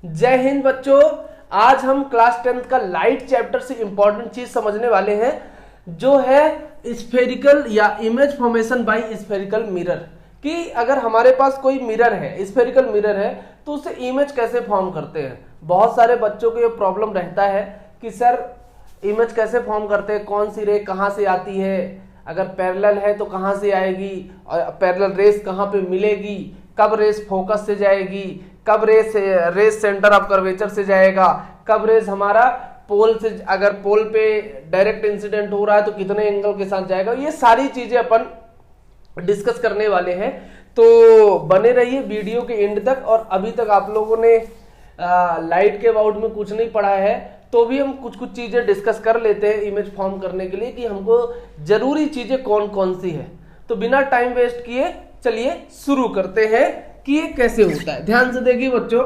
जय हिंद बच्चों। आज हम क्लास 10th का लाइट चैप्टर से इंपॉर्टेंट चीज समझने वाले हैं, जो है स्फेरिकल या image formation by spherical mirror. कि अगर हमारे पास कोई मिरर है, स्फेरिकल मिरर है, तो उससे इमेज कैसे फॉर्म करते हैं। बहुत सारे बच्चों को ये प्रॉब्लम रहता है कि सर इमेज कैसे फॉर्म करते हैं, कौन सी रे कहाँ से आती है, अगर पैरेलल है तो कहाँ से आएगी, और पैरेलल रेस कहाँ पे मिलेगी, कब रेस फोकस से जाएगी, कब रेस सेंटर ऑफ कर्वेचर से जाएगा, कब रेस हमारा पोल से, अगर पोल पे डायरेक्ट इंसिडेंट हो रहा है तो कितने एंगल के साथ जाएगा। ये सारी चीजें अपन डिस्कस करने वाले हैं, तो बने रहिए वीडियो के एंड तक। और अभी तक आप लोगों ने लाइट के अबाउट में कुछ नहीं पढ़ा है, तो भी हम कुछ कुछ चीजें डिस्कस कर लेते हैं इमेज फॉर्म करने के लिए कि हमको जरूरी चीजें कौन कौन सी है। तो बिना टाइम वेस्ट किए चलिए शुरू करते हैं कि ये कैसे होता है। ध्यान से देखिए बच्चों,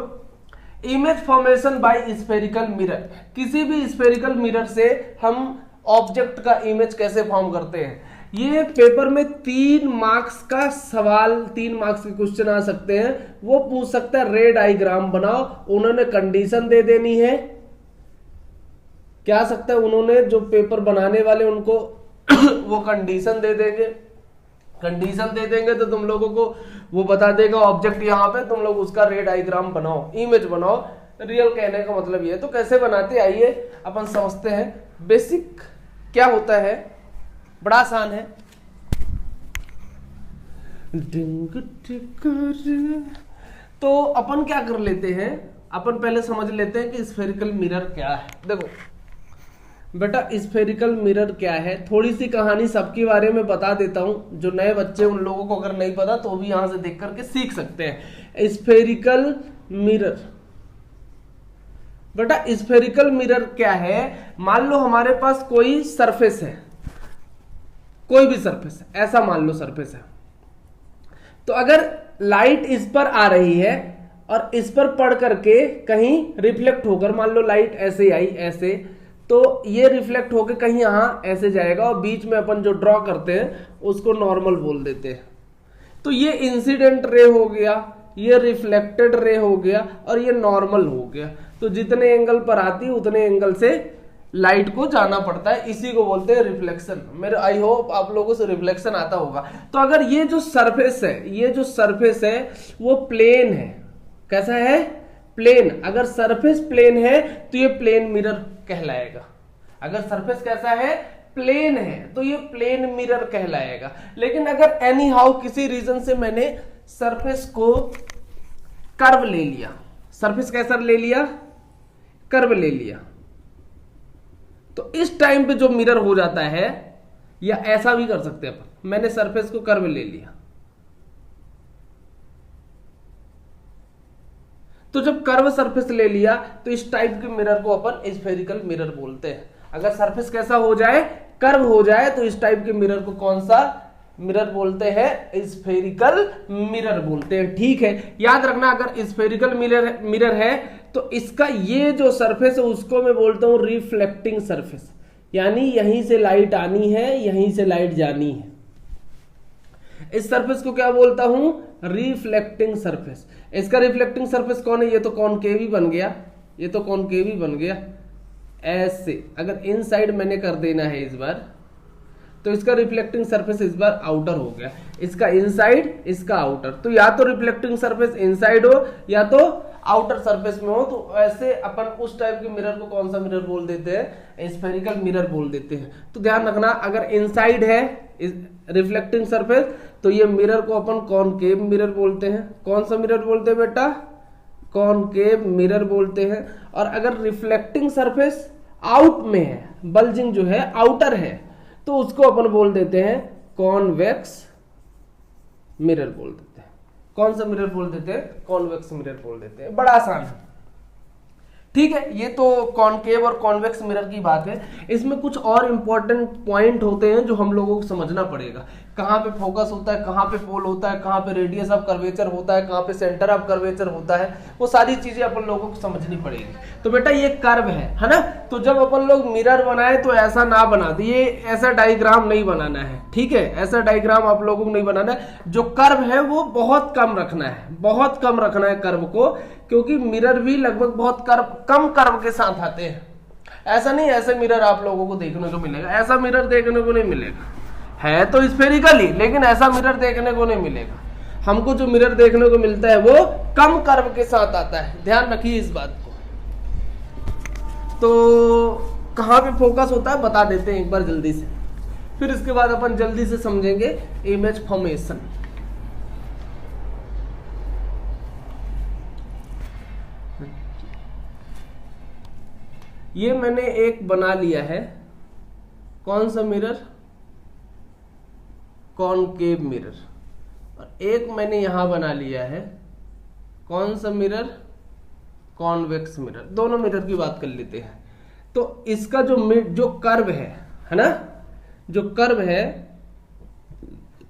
image formation by spherical mirror. किसी भी स्फेरिकल मिरर से हम ऑब्जेक्ट का इमेज कैसे फॉर्म करते हैं। ये पेपर में 3 मार्क्स का सवाल, 3 मार्क्स के क्वेश्चन आ सकते हैं। वो पूछ सकता है रे डायग्राम बनाओ, उन्होंने कंडीशन दे देनी है। क्या आ सकता है, उन्होंने जो पेपर बनाने वाले उनको वो कंडीशन दे देंगे। कंडीशन दे देंगे तो तुम लोगों को वो बता देगा ऑब्जेक्ट यहाँ पे, तुम लोग उसका रे डायग्राम बनाओ, इमेज बनाओ। रियल कहने का मतलब ये। तो कैसे बनाते, आइए अपन समझते हैं। बेसिक क्या होता है, बड़ा आसान है। तो अपन क्या कर लेते हैं, अपन पहले समझ लेते हैं कि स्फेरिकल मिरर क्या है। देखो बेटा, स्फेरिकल मिरर क्या है, थोड़ी सी कहानी सबके बारे में बता देता हूं। जो नए बच्चे, उन लोगों को अगर नहीं पता तो भी यहां से देख करके सीख सकते हैं। स्फेरिकल मिरर, बेटा स्फेरिकल मिरर क्या है। मान लो हमारे पास कोई सरफेस है, कोई भी सरफेस है, ऐसा मान लो सरफेस है। तो अगर लाइट इस पर आ रही है और इस पर पड़ करके कहीं रिफ्लेक्ट होकर, मान लो लाइट ऐसे आई, ऐसे, तो ये रिफ्लेक्ट होकर कहीं यहां ऐसे जाएगा, और बीच में अपन जो ड्रॉ करते हैं उसको नॉर्मल बोल देते हैं। तो ये इंसिडेंट रे हो गया, ये रिफ्लेक्टेड रे हो गया, और ये नॉर्मल हो गया। तो जितने एंगल पर आती है उतने एंगल से लाइट को जाना पड़ता है, इसी को बोलते हैं रिफ्लेक्शन। मेरे आई होप आप लोगों से रिफ्लेक्शन आता होगा। तो अगर ये जो सरफेस है, ये जो सरफेस है वो प्लेन है, कैसा है, प्लेन। अगर सरफेस प्लेन है तो ये प्लेन मिरर कहलाएगा। अगर सरफेस कैसा है, प्लेन है, तो ये प्लेन मिरर कहलाएगा। लेकिन अगर एनी हाउ किसी रीजन से मैंने सरफेस को कर्व ले लिया, सरफेस कैसा ले लिया, कर्व ले लिया, तो इस टाइम पे जो मिरर हो जाता है, या ऐसा भी कर सकते हैं अपन, मैंने सरफेस को कर्व ले लिया, तो जब कर्व सरफेस ले लिया तो इस टाइप के मिरर को अपन स्फेरिकल मिरर बोलते हैं। अगर सरफेस कैसा हो जाए, कर्व हो जाए, तो इस टाइप के मिरर को कौन सा मिरर बोलते हैं, स्फेरिकल मिरर बोलते हैं। ठीक है, याद रखना, अगर स्फेरिकल मिरर है तो इसका ये जो सरफेस है उसको मैं बोलता हूं रिफ्लेक्टिंग सरफेस। यानी यहीं से लाइट आनी है, यहीं से लाइट जानी है। इस सरफेस को क्या बोलता हूं, रिफ्लेक्टिंग सरफेस। इसका रिफ्लेक्टिंग सरफेस कौन है, ये तो कॉनकेव ही बन गया, ये तो कॉनकेव ही बन गया। ऐसे अगर इनसाइड मैंने कर देना है इस बार, तो इसका रिफ्लेक्टिंग सरफेस इस बार आउटर हो गया, इसका इनसाइड, इसका आउटर। तो या तो रिफ्लेक्टिंग सरफेस इनसाइड हो या तो आउटर सरफेस में हो। तो ऐसे अपन उस टाइप के मिरर को कौन सा मिरर बोल देते हैं, स्फेरिकल मिरर बोल देते हैं। तो ध्यान रखना, अगर इनसाइड है रिफ्लेक्टिंग सरफेस तो ये मिरर को अपन कॉनकेव मिरर बोलते हैं। कौन सा मिरर बोलते हैं बेटा, कॉनकेव मिरर बोलते हैं। और अगर रिफ्लेक्टिंग सरफेस आउट में है, बल्जिंग जो है आउटर है, तो उसको अपन बोल देते हैं कॉन्वेक्स मिरर बोल देते हैं। कौन सा मिरर बोल देते हैं, कॉन्वेक्स मिरर बोल देते हैं। बड़ा आसान है, ठीक है। ये तो कॉनकेव और कॉन्वेक्स मिरर की बात है। इसमें कुछ और इंपॉर्टेंट पॉइंट होते हैं जो हम लोगों को समझना पड़ेगा कहाँ पे फोकस होता है, कहाँ पे पोल होता है, कहाँ पे रेडियस ऑफ कर्वेचर होता है, कहाँ पे सेंटर ऑफ कर्वेचर होता है, वो सारी चीजें अपन लोगों को समझनी पड़ेगी। तो बेटा ये कर्व है ना। तो जब अपन लोग मिरर बनाए तो ऐसा ना बना दे, ये ऐसा डायग्राम नहीं बनाना है, ठीक है, ऐसा डायग्राम आप लोगों को नहीं बनाना है। जो कर्व है वो बहुत कम रखना है, बहुत कम रखना है कर्व को, क्योंकि मिरर भी लगभग बहुत कम कर्व के साथ आते हैं। ऐसा नहीं ऐसे मिरर आप लोगों को देखने को मिलेगा, ऐसा मिरर देखने को नहीं मिलेगा, है तो स्फेरिकल ही, लेकिन ऐसा मिरर देखने को नहीं मिलेगा। हमको जो मिरर देखने को मिलता है वो कम कर्व के साथ आता है, ध्यान रखिए इस बात को। तो कहां पे फोकस होता है बता देते हैं एक बार जल्दी से, फिर इसके बाद अपन जल्दी से समझेंगे इमेज फॉर्मेशन। ये मैंने एक बना लिया है, कौन सा मिरर, कॉनकेव मिरर, और एक मैंने यहां बना लिया है, कौन सा मिरर, कॉन्वेक्स मिरर। दोनों मिरर की बात कर लेते हैं। तो इसका जो कर्व है ना, जो कर्व है,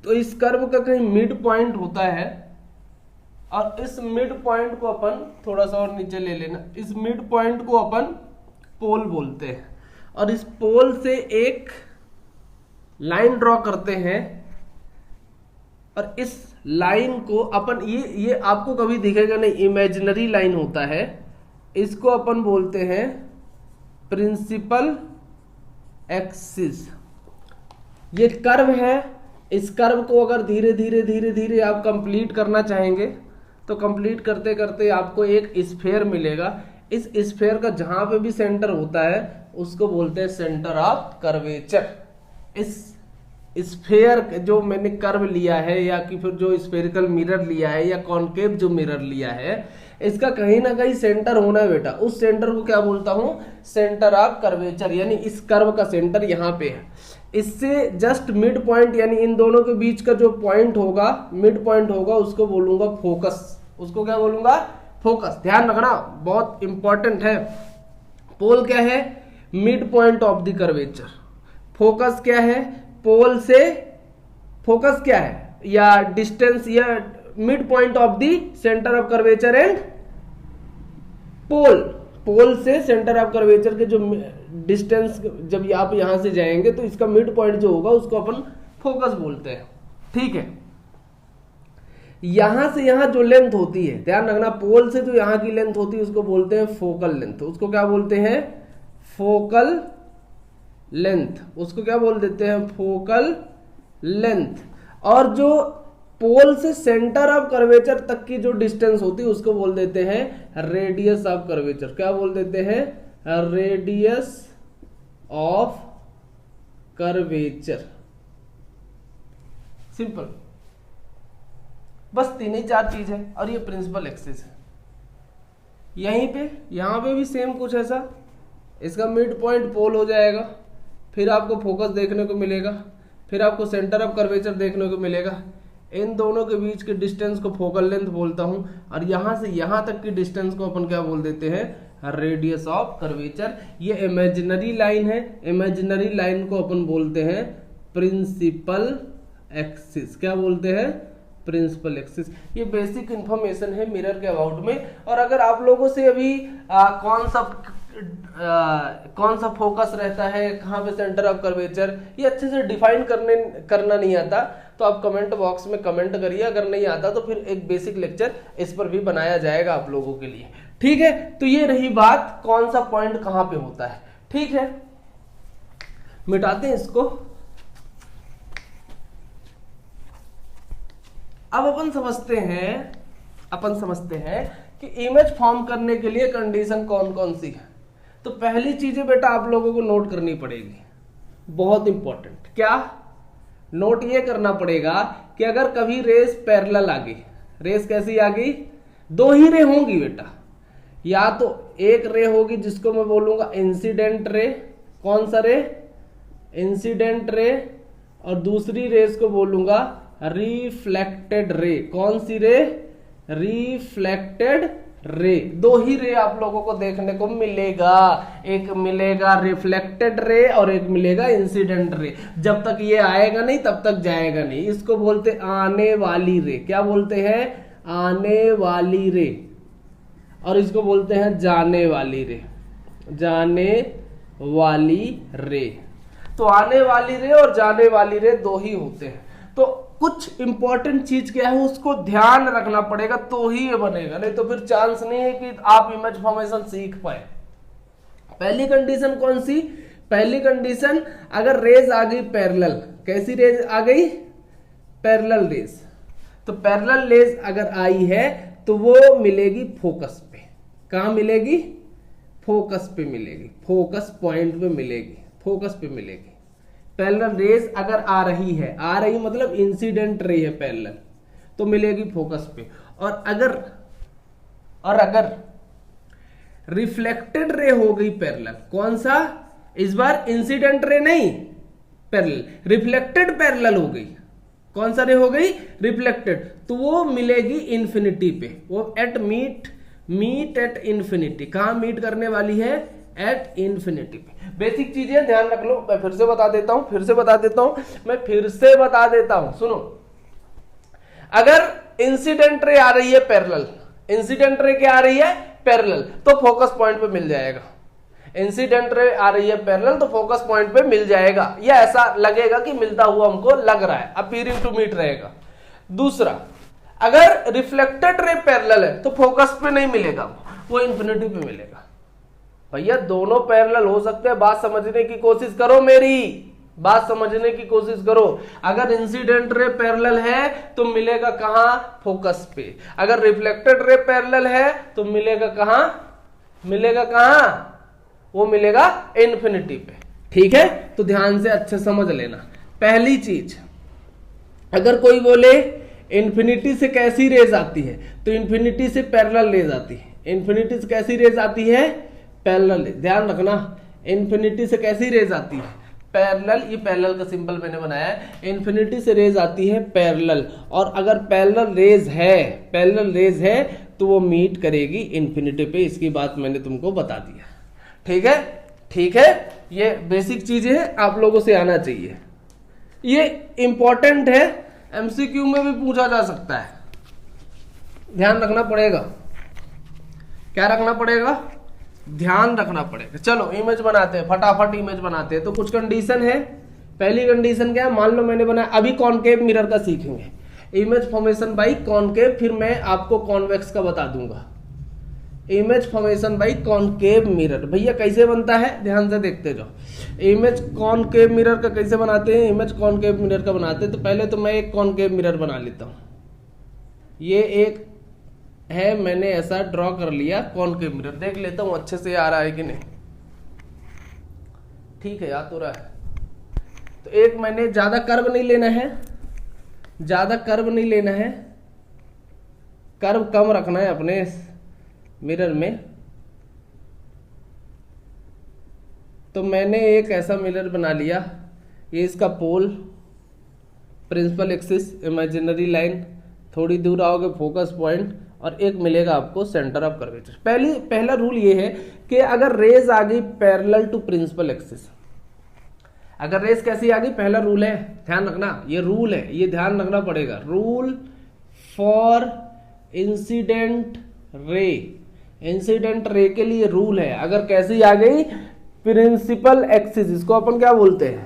तो इस कर्व का कहीं मिड पॉइंट होता है, और इस मिड पॉइंट को अपन थोड़ा सा और नीचे ले लेना, इस मिड पॉइंट को अपन पोल बोलते हैं, और इस पोल से एक लाइन ड्रॉ करते हैं, और इस लाइन को अपन ये आपको कभी दिखेगा नहीं, इमेजिनरी लाइन होता है, इसको अपन बोलते हैं प्रिंसिपल एक्सिस। ये कर्व है, इस कर्व को अगर धीरे धीरे धीरे धीरे आप कंप्लीट करना चाहेंगे तो कंप्लीट करते करते आपको एक स्फीयर मिलेगा। इस स्फीयर का जहां पे भी सेंटर होता है उसको बोलते हैं सेंटर ऑफ कर्वेचर। इस स्फीयर जो मैंने कर्व लिया है, या कि फिर जो स्फेरिकल मिरर लिया है, या कॉनकेव जो मिरर लिया है, इसका कहीं ना कहीं सेंटर होना है बेटा। उस सेंटर को क्या बोलता हूं, सेंटर ऑफ कर्वेचर, यानी इस कर्व का सेंटर यहां पे है। इससे जस्ट मिड पॉइंट, यानी इन दोनों के बीच का जो पॉइंट होगा, मिड पॉइंट होगा, उसको बोलूंगा फोकस। उसको क्या बोलूंगा, फोकस। ध्यान रखना, बहुत इंपॉर्टेंट है। पोल क्या है, mid point of the curvature. Focus क्या है, पोल से फोकस क्या है, या डिस्टेंस, या mid point of the centre of curvature and pole. Pole से सेंटर ऑफ कर्वेचर के जो डिस्टेंस, जब आप यहां से जाएंगे तो इसका मिड पॉइंट जो होगा उसको अपन फोकस बोलते हैं, ठीक है। यहां से यहां जो लेंथ होती है, ध्यान रखना, पोल से जो यहां की लेंथ होती है उसको बोलते हैं फोकल लेंथ। उसको क्या बोलते हैं, फोकल लेंथ। उसको क्या बोल देते हैं, फोकल लेंथ। और जो पोल से सेंटर ऑफ कर्वेचर तक की जो डिस्टेंस होती है उसको बोल देते हैं रेडियस ऑफ कर्वेचर। क्या बोल देते हैं, रेडियस ऑफ कर्वेचर। सिंपल, बस 3 ही 4 चीज है, और ये प्रिंसिपल एक्सिस है। यहीं पे, यहां पे भी सेम कुछ ऐसा, इसका मिड पॉइंट पोल हो जाएगा, फिर आपको फोकस देखने को मिलेगा, फिर आपको सेंटर ऑफ कर्वेचर देखने को मिलेगा। इन दोनों के बीच के डिस्टेंस को फोकल लेंथ बोलता हूं, और यहां से यहां तक की डिस्टेंस को अपन क्या बोल देते हैं, रेडियस ऑफ कर्वेचर। ये इमेजिनरी लाइन है, इमेजिनरी लाइन को अपन बोलते हैं प्रिंसिपल एक्सिस। क्या बोलते हैं, प्रिंसिपल एक्सिस। ये बेसिक इंफॉर्मेशन है मिरर के अबाउट में। और अगर आप लोगों से अभी कौन सा फोकस रहता है, कहाँ पे सेंटर ऑफ कर्वेचर, ये अच्छे से डिफाइन करना नहीं आता तो आप कमेंट बॉक्स में कमेंट करिए। अगर नहीं आता तो फिर एक बेसिक लेक्चर इस पर भी बनाया जाएगा आप लोगों के लिए, ठीक है। तो ये रही बात, कौन सा पॉइंट कहाँ पे होता है, ठीक है। मिटाते हैं इसको। अब अपन समझते हैं कि इमेज फॉर्म करने के लिए कंडीशन कौन कौन सी है। तो पहली चीजें बेटा आप लोगों को नोट करनी पड़ेगी, बहुत इंपॉर्टेंट। क्या नोट ये करना पड़ेगा कि अगर कभी रेस पैरेलल आ गई, रेस कैसी आ गई, 2 ही रे होंगी बेटा, या तो एक रे होगी जिसको मैं बोलूंगा इंसिडेंट रे, कौन सा रे, इंसिडेंट रे, और दूसरी रेस को बोलूंगा रिफ्लेक्टेड रे। कौन सी रे, रिफ्लेक्टेड रे, दो ही रे आप लोगों को देखने को मिलेगा, एक मिलेगा रिफ्लेक्टेड रे और एक मिलेगा इंसिडेंट रे। जब तक ये आएगा नहीं तब तक जाएगा नहीं। इसको बोलते आने वाली रे। क्या बोलते हैं? आने वाली रे। और इसको बोलते हैं जाने वाली रे, जाने वाली रे। तो आने वाली रे और जाने वाली रे दो ही होते हैं। तो कुछ इंपॉर्टेंट चीज क्या है उसको ध्यान रखना पड़ेगा तो ही ये बनेगा, नहीं तो फिर चांस नहीं है कि आप इमेज फॉर्मेशन सीख पाए। पहली कंडीशन कौन सी? पहली कंडीशन, अगर रेज आ गई पैरेलल। कैसी रेज आ गई? Parallel raise. तो पैरेलल रेज अगर आई है तो वो मिलेगी फोकस पे। कहां मिलेगी? फोकस पे मिलेगी, फोकस पॉइंट पे मिलेगी, फोकस पे मिलेगी। पैरेलल रेज अगर आ रही है, आ रही मतलब इंसिडेंट रे है पैरेलल, तो मिलेगी फोकस पे। और अगर रिफ्लेक्टेड रे हो गई पैरेलल, कौन सा? इस बार इंसिडेंट रे नहीं, पैरेलल, रिफ्लेक्टेड पैरेलल हो गई। कौन सा रे हो गई? रिफ्लेक्टेड। तो वो मिलेगी इंफिनिटी पे, वो एट मीट एट इंफिनिटी। कहां मीट करने वाली है? एट इंफिनिटी पे। बेसिक चीजें ध्यान रख लो। मैं फिर से बता देता हूं, सुनो। अगर इंसिडेंट रे आ रही है पैरेलल, इंसिडेंट रे क्या आ रही है? पैरेलल, तो फोकस पॉइंट पे मिल जाएगा। इंसिडेंट रे आ रही है पैरेलल तो फोकस पॉइंट पे मिल जाएगा, या ऐसा लगेगा कि मिलता हुआ हमको लग रहा है, अपीयरिंग टू मीट रहेगा। दूसरा, अगर रिफ्लेक्टेड रे पैरेलल है तो फोकस पे नहीं मिलेगा, वो इंफिनिटी पे मिलेगा। भैया दोनों पैरेलल हो सकते हैं, बात समझने की कोशिश करो, मेरी बात समझने की कोशिश करो। अगर इंसिडेंट रे पैरेलल है तो मिलेगा कहां? फोकस पे। अगर रिफ्लेक्टेड रे पैरेलल है तो मिलेगा कहां? वो मिलेगा इंफिनिटी पे। ठीक है, तो ध्यान से अच्छे समझ लेना। पहली चीज, अगर कोई बोले इंफिनिटी से कैसी रेज आती है, तो इंफिनिटी से पैरेलल रेज आती है। इंफिनिटी से कैसी रेज आती है? पैरेलल। ध्यान रखना, इंफिनिटी से कैसी रेज आती है? पैरेलल। ये पैरेलल का सिंबल मैंने बनाया है। इंफिनिटी से रेज आती है पैरेलल, और अगर पैरेलल रेज है तो वो मीट करेगी इंफिनिटी पे। इसकी बात मैंने तुमको बता दिया। ठीक है, ये बेसिक चीजें हैं, आप लोगों से आना चाहिए। ये इंपॉर्टेंट है, एमसीक्यू में भी पूछा जा सकता है। ध्यान रखना पड़ेगा। क्या रखना पड़ेगा? ध्यान रखना पड़ेगा। चलो इमेज बनाते हैं, फटाफट इमेज बनाते हैं। तो कुछ कंडीशन है। पहली कंडीशन क्या है? मान लो मैंने बनाया, अभी कॉनकेव मिरर का सीखेंगे, इमेज फॉर्मेशन बाई कॉनकेव, फिर मैं आपको कॉन्वेक्स का बता दूंगा। Image formation by concave mirror भैया कैसे बनता है? ध्यान से देखते जाओ। इमेज कॉनकेव मिरर का कैसे बनाते हैं? इमेज कॉनकेव मिरर का बनाते हैं तो पहले तो मैं एक कॉनकेव मिरर बना लेता हूं। ये एक है, मैंने ऐसा ड्रॉ कर लिया कॉनकेव मिरर। देख लेता हूं अच्छे से आ रहा है कि नहीं। ठीक है, याद तो रहा है। तो एक मैंने ज्यादा कर्व नहीं लेना है, कर्व कम रखना है अपने मिरर में। तो मैंने एक ऐसा मिरर बना लिया। ये इसका पोल, प्रिंसिपल एक्सिस, इमेजिनरी लाइन, थोड़ी दूर आओगे फोकस पॉइंट, और एक मिलेगा आपको सेंटर ऑफ कर्वेचर। पहला रूल ये है कि अगर रेज आ गई पैरेलल टू प्रिंसिपल एक्सिस, अगर रेज कैसी आ गई, पहला रूल है, ध्यान रखना, ये रूल है, ये ध्यान रखना पड़ेगा। रूल फॉर इंसिडेंट रे के लिए रूल है, अगर कैसी आ गई प्रिंसिपल एक्सिस, इसको अपन क्या बोलते हैं?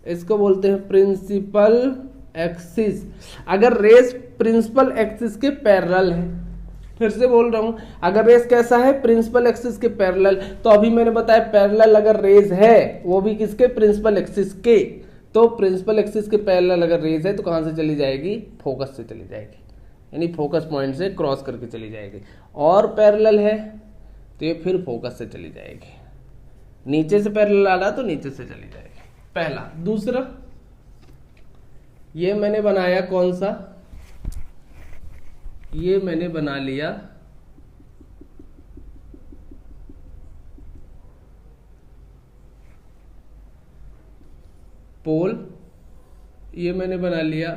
इसको बोलते हैं प्रिंसिपल एक्सिस। अगर रेस प्रिंसिपल एक्सिस के पैरेलल है, फिर से बोल रहा हूं, अगर रेस कैसा है? प्रिंसिपल एक्सिस के पैरेलल। तो अभी मैंने बताया पैरेलल अगर रेस है, वो भी किसके? प्रिंसिपल एक्सिस के। तो प्रिंसिपल एक्सिस के पैरेलल अगर रेस है तो कहां से चली जाएगी? फोकस से चली जाएगी, यानी फोकस पॉइंट से क्रॉस करके चली जाएगी। और पैरेलल है तो ये फिर फोकस से चली जाएगी। नीचे से पैरेलल आ रहा तो नीचे से चली जाएगी, पहला। दूसरा, ये मैंने बनाया कौन सा? ये मैंने बना लिया पोल, ये मैंने बना लिया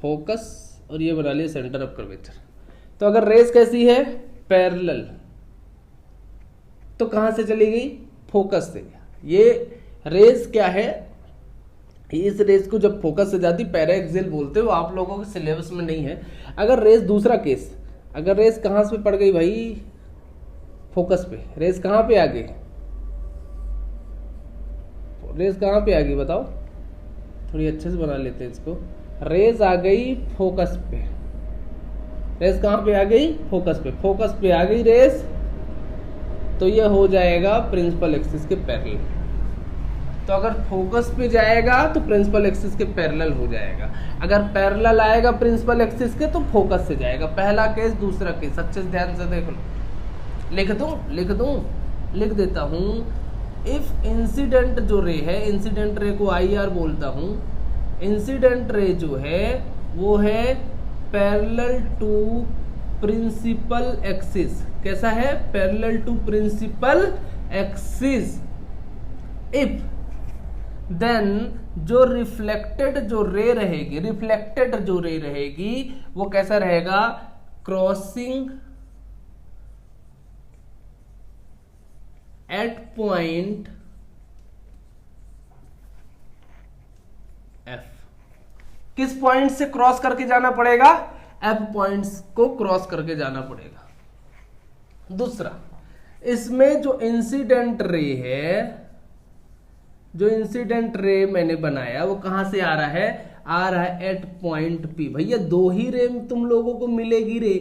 फोकस और ये बना लिया सेंटर ऑफ कर्वेचर। तो अगर रेस कैसी है, पैरेलल, तो कहां से चली गई, फोकस से। ये रेस क्या है, इस रेस को जब फोकस से जाती पैरा एक्सियल बोलते हो, आप लोगों के सिलेबस में नहीं है। अगर रेस, दूसरा केस, अगर रेस कहां से पड़ गई भाई, फोकस पे, रेस कहां पे आ गई, रेस कहां पे आ गई बताओ, थोड़ी अच्छे से बना लेते हैं इसको। रेस आ गई फोकस पे, रेस कहां पे आ गई, फोकस पे, फोकस पे आ गई रेस, तो ये हो जाएगा प्रिंसिपल एक्सिस के पैरेलल। तो अगर फोकस पे जाएगा तो प्रिंसिपल एक्सिस के पैरेलल हो जाएगा, अगर पैरेलल आएगा प्रिंसिपल एक्सिस के तो फोकस से जाएगा। पहला केस, दूसरा केस, अच्छे से ध्यान से देख लो। लिख देता हूं। इफ इंसिडेंट जो रे है, इंसिडेंट रे को IR बोलता हूं, इंसिडेंट रे जो है वो है पैरेलल टू प्रिंसिपल एक्सिस। कैसा है, parallel to principal axis. If then जो रिफ्लेक्टेड जो रे रहेगी, वो कैसा रहेगा, क्रॉसिंग एट पॉइंट F। किस पॉइंट से क्रॉस करके जाना पड़ेगा, F पॉइंट्स को क्रॉस करके जाना पड़ेगा। दूसरा, इसमें जो इंसिडेंट रे है, जो इंसिडेंट रे मैंने बनाया वो कहां से आ रहा है एट पॉइंट P। भैया दो ही रे तुम लोगों को मिलेगी रे,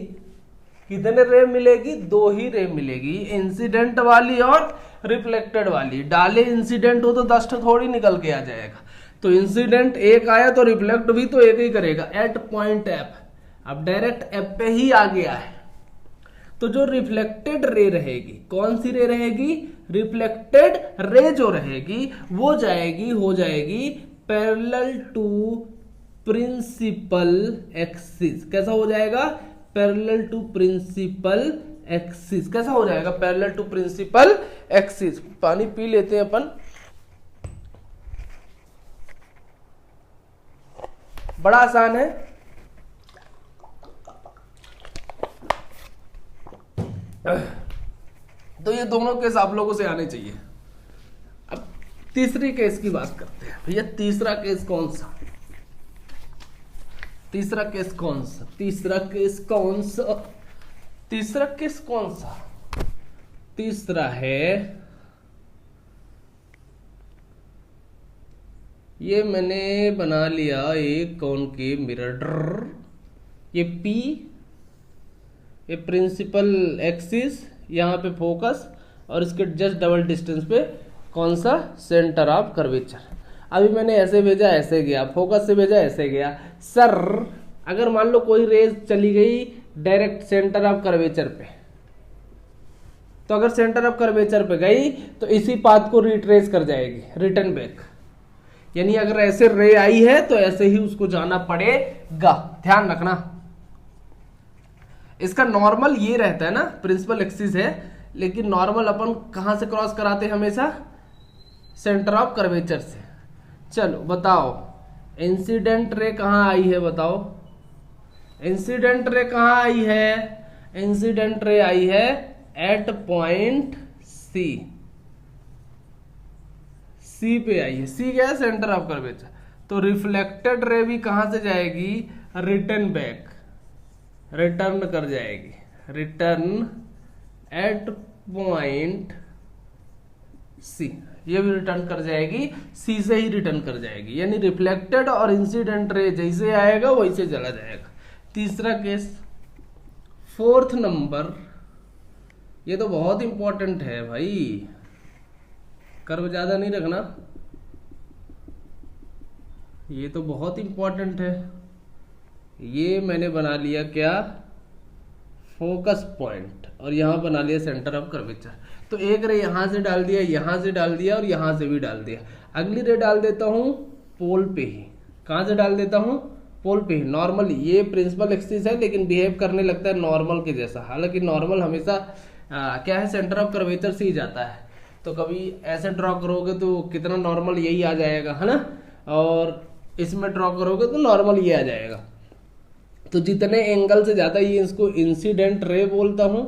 कितने रे मिलेगी, दो ही रे मिलेगी, इंसिडेंट वाली और रिफ्लेक्टेड वाली। डाले इंसिडेंट हो तो डस्ट थोड़ी निकल के आ जाएगा, तो इंसिडेंट एक आया तो रिफ्लेक्ट भी तो एक ही करेगा, एट पॉइंट F। अब डायरेक्ट F पे ही आ गया है, तो जो रिफ्लेक्टेड रे रहेगी, कौन सी रे रहेगी, रिफ्लेक्टेड रे जो रहेगी वो हो जाएगी पैरेलल टू प्रिंसिपल एक्सिस। कैसा हो जाएगा, पैरेलल टू प्रिंसिपल एक्सिस। कैसा हो जाएगा, पैरेलल टू प्रिंसिपल एक्सिस। पानी पी लेते हैं अपन, बड़ा आसान है। तो ये दोनों केस आप लोगों से आने चाहिए। अब तीसरी केस की बात करते हैं। भैया तीसरा केस कौन सा, तीसरा केस कौन सा, तीसरा केस कौन सा, तीसरा केस कौन सा, तीसरा है ये मैंने बना लिया एक कॉनकेव मिरर, ये P, ये प्रिंसिपल एक्सिस, यहाँ पे फोकस, और इसके जस्ट डबल डिस्टेंस पे कौन सा, सेंटर ऑफ कर्वेचर। अभी मैंने ऐसे भेजा ऐसे गया, फोकस से भेजा ऐसे गया। सर अगर मान लो कोई रेज चली गई डायरेक्ट सेंटर ऑफ कर्वेचर पे, तो अगर सेंटर ऑफ कर्वेचर पे गई तो इसी पाथ को रिट्रेस कर जाएगी, रिटर्न बैक। यानी अगर ऐसे रे आई है तो ऐसे ही उसको जाना पड़ेगा, ध्यान रखना। इसका नॉर्मल ये रहता है ना, प्रिंसिपल एक्सिस है, लेकिन नॉर्मल अपन कहां से क्रॉस कराते हैं हमेशा, सेंटर ऑफ कर्वेचर से। चलो बताओ इंसिडेंट रे कहां आई है, बताओ इंसिडेंट रे कहां आई है, इंसिडेंट रे आई है एट पॉइंट C, C पे आई है, C क्या है, सेंटर ऑफ कर्वेचर। तो रिफ्लेक्टेड रे भी कहां से जाएगी, रिटर्न बैक, रिटर्न कर जाएगी, रिटर्न एट पॉइंट C, ये भी रिटर्न कर जाएगी, C से ही रिटर्न कर जाएगी। यानी रिफ्लेक्टेड और इंसिडेंट रे जैसे आएगा वैसे चला जाएगा। तीसरा केस, फोर्थ नंबर, ये तो बहुत इंपॉर्टेंट है भाई, कर्व ज्यादा नहीं रखना, ये तो बहुत इंपॉर्टेंट है। ये मैंने बना लिया क्या, फोकस पॉइंट, और यहां बना लिया सेंटर ऑफ कर्वेचर। तो एक रे यहां से डाल दिया, यहां से डाल दिया और यहां से भी डाल दिया। अगली रे डाल देता हूं पोल पे ही, कहां से डाल देता हूं, पोल पे ही। नॉर्मल, ये प्रिंसिपल एक्सिस है लेकिन बिहेव करने लगता है नॉर्मल के जैसा, हालांकि नॉर्मल हमेशा क्या है, सेंटर ऑफ कर्वेचर से ही जाता है। तो कभी ऐसे ड्रॉ करोगे तो कितना नॉर्मल यही आ जाएगा, है ना, और इसमें ड्रॉ करोगे तो नॉर्मल ये आ जाएगा। तो जितने एंगल से जाता है, ये इसको इंसिडेंट रे बोलता हूं,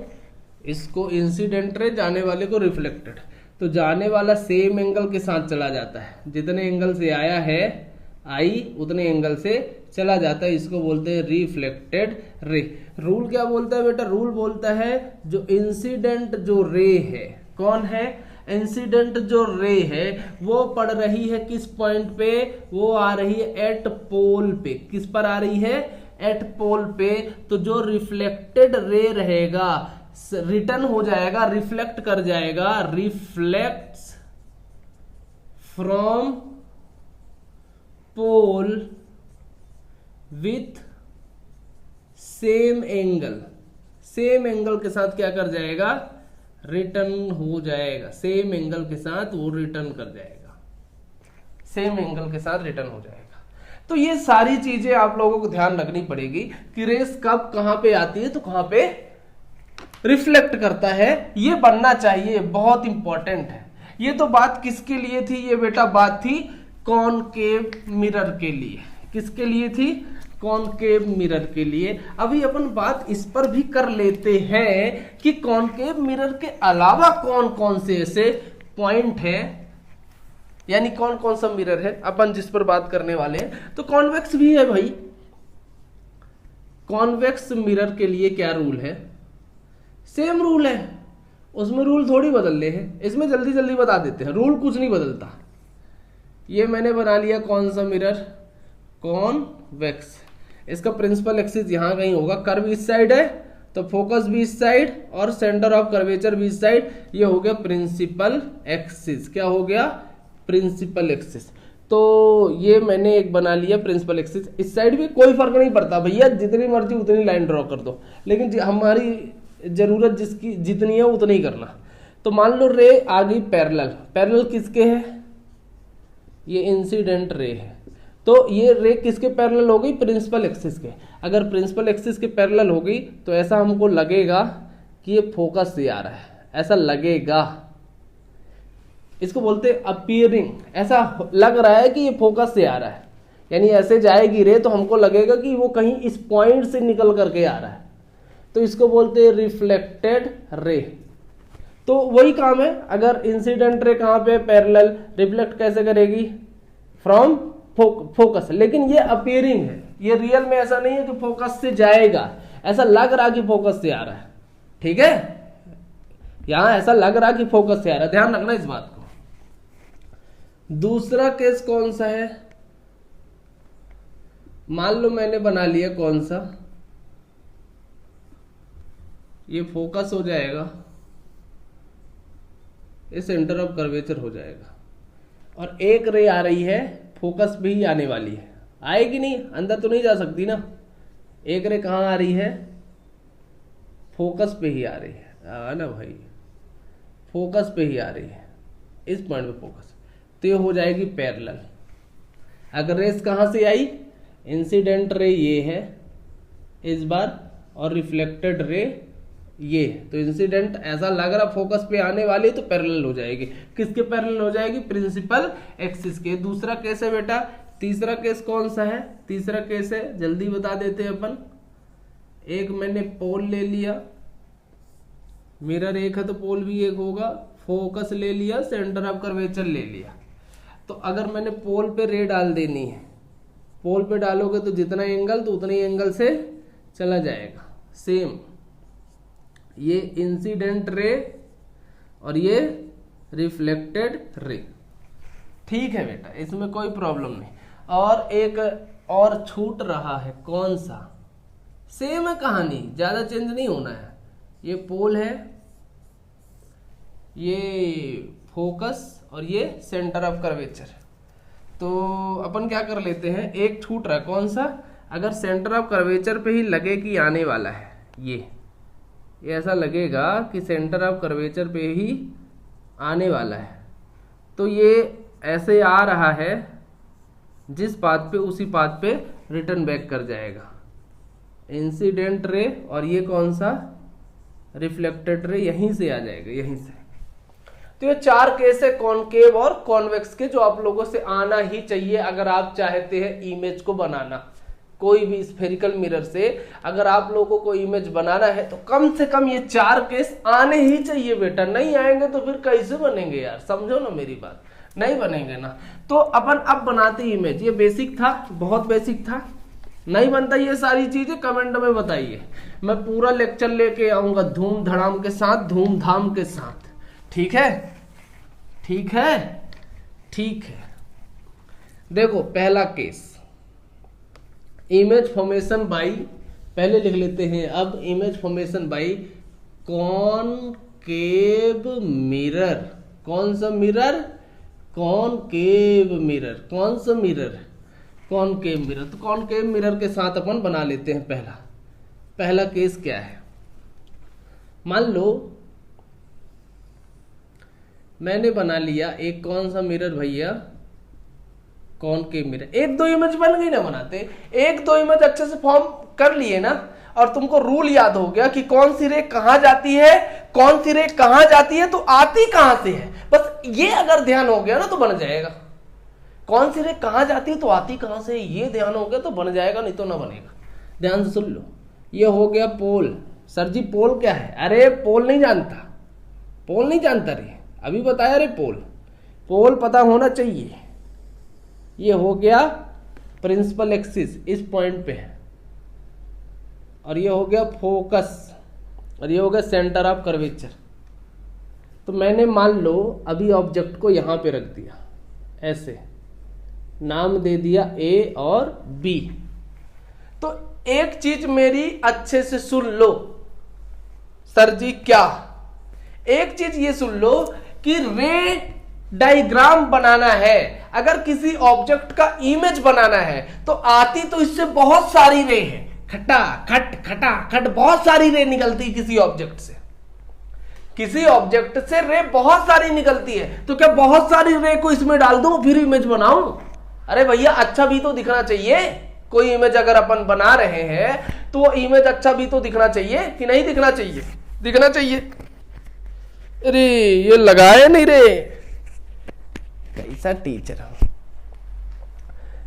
इसको इंसिडेंट रे, जाने वाले को रिफ्लेक्टेड। तो जाने वाला सेम एंगल के साथ चला जाता है, जितने एंगल से आया है आई उतने एंगल से चला जाता है, इसको बोलते हैं रिफ्लेक्टेड रे। रूल क्या बोलता है बेटा? रूल बोलता है जो इंसिडेंट जो रे है, कौन है? इंसिडेंट जो रे है वो पड़ रही है किस पॉइंट पे? वो आ रही है एट पोल पे। किस पर आ रही है? एट पोल पे। तो जो रिफ्लेक्टेड रे रहेगा रिटर्न हो जाएगा, रिफ्लेक्ट कर जाएगा, reflects from pole with same angle. Same angle के साथ क्या कर जाएगा? रिटर्न हो जाएगा। सेम एंगल के साथ वो रिटर्न कर जाएगा, सेम एंगल के साथ रिटर्न हो जाएगा। तो ये सारी चीजें आप लोगों को ध्यान रखनी पड़ेगी कि रेस कब कहां पे आती है तो कहां पे रिफ्लेक्ट करता है, ये बनना चाहिए, बहुत इंपॉर्टेंट है। ये तो बात किसके लिए थी? ये बेटा बात थी कॉनकेव मिरर के लिए। किसके लिए थी? कॉनकेव मिरर के लिए। अभी अपन बात इस पर भी कर लेते हैं कि कॉनकेव मिरर के अलावा कौन कौन से ऐसे पॉइंट हैं, यानी कौन कौन सा मिरर है अपन जिस पर बात करने वाले हैं। तो कॉन्वेक्स भी है भाई। कॉन्वेक्स मिरर के लिए क्या रूल है? सेम रूल है, उसमें रूल थोड़ी बदल रहे हैं, इसमें जल्दी जल्दी बता देते हैं, रूल कुछ नहीं बदलता। ये मैंने बना लिया कौन सा मिरर? कॉन्वेक्स। इसका प्रिंसिपल एक्सिस यहां कहीं होगा, कर्व इस साइड है तो फोकस भी इस साइड और सेंटर ऑफ कर्वेचर भी इस साइड। ये हो गया प्रिंसिपल एक्सिस। क्या हो गया? Principal axis. तो ये मैंने एक बना लिया प्रिंसिपल एक्सिस। इस साइड भी कोई फर्क नहीं पड़ता भैया, जितनी मर्जी उतनी लाइन ड्रॉ कर दो, लेकिन हमारी जरूरत जिसकी जितनी है उतनी ही करना। तो मान लो रे आ गई पैरेलल। पैरेलल किसके है? ये इंसिडेंट रे है। तो ये रे किसके पैरेलल हो गई? प्रिंसिपल एक्सिस के। अगर प्रिंसिपल एक्सिस के पैरेलल हो गई तो ऐसा हमको लगेगा कि ये फोकस से आ रहा है, ऐसा लगेगा। इसको बोलते अपीयरिंग। ऐसा लग रहा है कि ये फोकस से आ रहा है, यानी ऐसे जाएगी रे तो हमको लगेगा कि वो कहीं इस पॉइंट से निकल करके आ रहा है, तो इसको बोलते हैं रिफ्लेक्टेड रे। तो वही काम है, अगर इंसिडेंट रे कहां पे? पैरेलल। रिफ्लेक्ट कैसे करेगी? From focus. लेकिन ये अपीयरिंग है, ये रियल में ऐसा नहीं है कि फोकस से जाएगा, ऐसा लग रहा कि फोकस से आ रहा है। ठीक है, यहां ऐसा लग रहा कि फोकस से आ रहा है, ध्यान रखना इस बात को। दूसरा केस कौन सा है? मान लो मैंने बना लिया कौन सा, ये फोकस हो जाएगा, ये सेंटर ऑफ कर्वेचर हो जाएगा, और एक रे आ रही है फोकस पे ही आने वाली है। आएगी नहीं, अंदर तो नहीं जा सकती ना। एक रे कहाँ आ रही है? फोकस पे ही आ रही है ना भाई, फोकस पे ही आ रही है, इस पॉइंट पे फोकस। तो ये हो जाएगी पैरेलल। अगर रेस कहाँ से आई? इंसिडेंट रे ये है इस बार, और रिफ्लेक्टेड रे ये। तो इंसिडेंट ऐसा लग रहा फोकस पे आने वाली है तो पैरेलल हो जाएगी। किसके पैरेलल हो जाएगी? प्रिंसिपल एक्सिस के। दूसरा केस है बेटा। तीसरा केस कौन सा है? तीसरा केस है, जल्दी बता देते हैं अपन। एक मैंने पोल ले लिया, मिरर एक है तो पोल भी एक होगा, फोकस ले लिया, सेंटर ऑफ कर्वेचर ले लिया। तो अगर मैंने पोल पे रे डाल देनी है, पोल पे डालोगे तो जितना एंगल तो उतने एंगल से चला जाएगा। सेम ये इंसिडेंट रे और ये रिफ्लेक्टेड रे। ठीक है बेटा, इसमें कोई प्रॉब्लम नहीं। और एक और छूट रहा है, कौन सा? सेम है कहानी, ज्यादा चेंज नहीं होना है। ये पोल है, ये फोकस और ये सेंटर ऑफ कर्वेचर। तो अपन क्या कर लेते हैं, एक छूट रहा है, कौन सा? अगर सेंटर ऑफ कर्वेचर पे ही लगे कि आने वाला है, ये ऐसा लगेगा कि सेंटर ऑफ कर्वेचर पे ही आने वाला है, तो ये ऐसे आ रहा है, जिस पाथ पे उसी पाथ पे रिटर्न बैक कर जाएगा। इंसिडेंट रे और ये कौन सा? रिफ्लेक्टेड रे, यहीं से आ जाएगा, यहीं से। तो ये चार केस है कॉनकेव और कॉन्वेक्स के, जो आप लोगों से आना ही चाहिए अगर आप चाहते हैं इमेज को बनाना। कोई भी स्फेरिकल मिरर से अगर आप लोगों को इमेज बनाना है तो कम से कम ये 4 केस आने ही चाहिए बेटा, नहीं आएंगे तो फिर कैसे बनेंगे यार, समझो ना मेरी बात, नहीं बनेंगे ना। तो अपन अब बनाते इमेज, ये बेसिक था, बहुत बेसिक था, नहीं बनता ये सारी चीजें कमेंट में बताइए, मैं पूरा लेक्चर लेके आऊंगा धूम धड़ाम के साथ, धूमधाम के साथ, ठीक है, ठीक है, ठीक है। देखो पहला केस, इमेज फॉर्मेशन बाई, पहले लिख लेते हैं अब, image formation by concave mirror, कौन सा मिरर, कॉनकेव मिरर, कौन सा मिरर, कॉनकेव मिरर। तो कॉनकेव मिरर के साथ अपन बना लेते हैं पहला केस क्या है, मान लो मैंने बना लिया एक कौन सा मिरर भैया, कॉनकेव मिरर। 1-2 इमेज बन गई ना बनाते, 1-2 इमेज अच्छे से फॉर्म कर लिए ना, और तुमको रूल याद हो गया कि कौन सी रे कहां जाती है, कौन सी रे कहां जाती है तो आती कहां से है, बस ये अगर ध्यान हो गया ना तो बन जाएगा। कौन सी रे कहां जाती है तो आती कहां से, ये ध्यान हो गया तो बन जाएगा, नहीं तो ना बनेगा। ध्यान से सुन लो, ये हो गया पोल। सर जी पोल क्या है, अरे पोल नहीं जानता, पोल नहीं जानता रे, अभी बताया रे पोल पता होना चाहिए। ये हो गया प्रिंसिपल एक्सिस, इस पॉइंट पे है, और ये हो गया फोकस, और ये हो गया सेंटर ऑफ कर्वेचर। तो मैंने मान लो अभी ऑब्जेक्ट को यहां पे रख दिया, ऐसे नाम दे दिया A और B। तो एक चीज मेरी अच्छे से सुन लो सर जी, क्या, एक चीज ये सुन लो कि रे डायग्राम बनाना है, अगर किसी ऑब्जेक्ट का इमेज बनाना है तो आती तो इससे बहुत सारी रे है, खटा खट बहुत सारी रे निकलती है किसी ऑब्जेक्ट से, किसी ऑब्जेक्ट से रे बहुत सारी निकलती है। तो क्या बहुत सारी रे को इसमें डाल दूं फिर इमेज बनाऊं? अरे भैया अच्छा भी तो दिखना चाहिए, कोई इमेज अगर अपन बना रहे हैं तो वो इमेज अच्छा भी तो दिखना चाहिए कि नहीं दिखना चाहिए, दिखना चाहिए। अरे ये लगाए नहीं रे, कैसा टीचर हो,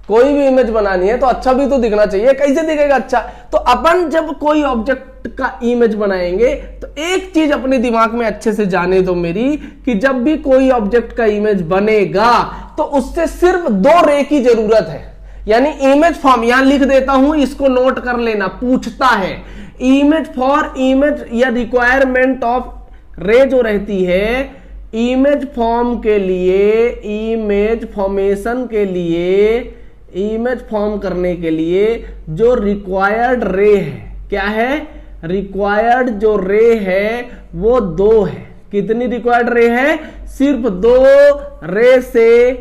कोई भी इमेज बनानी है तो अच्छा भी तो दिखना चाहिए, कैसे दिखेगा अच्छा? तो अपन जब कोई ऑब्जेक्ट का इमेज बनाएंगे तो एक चीज अपने दिमाग में अच्छे से जाने दो मेरी, कि जब भी कोई ऑब्जेक्ट का इमेज बनेगा तो उससे सिर्फ 2 रे की जरूरत है। यानी इमेज फॉर्म यहां लिख देता हूं, इसको नोट कर लेना, पूछता है इमेज फॉर इमेज या रिक्वायरमेंट ऑफ रे जो रहती है इमेज फॉर्म के लिए, इमेज फॉर्मेशन के लिए, इमेज फॉर्म करने के लिए जो रिक्वायर्ड रे है, क्या है, रिक्वायर्ड जो रे है वो 2 है। कितनी रिक्वायर्ड रे है? सिर्फ 2 रे से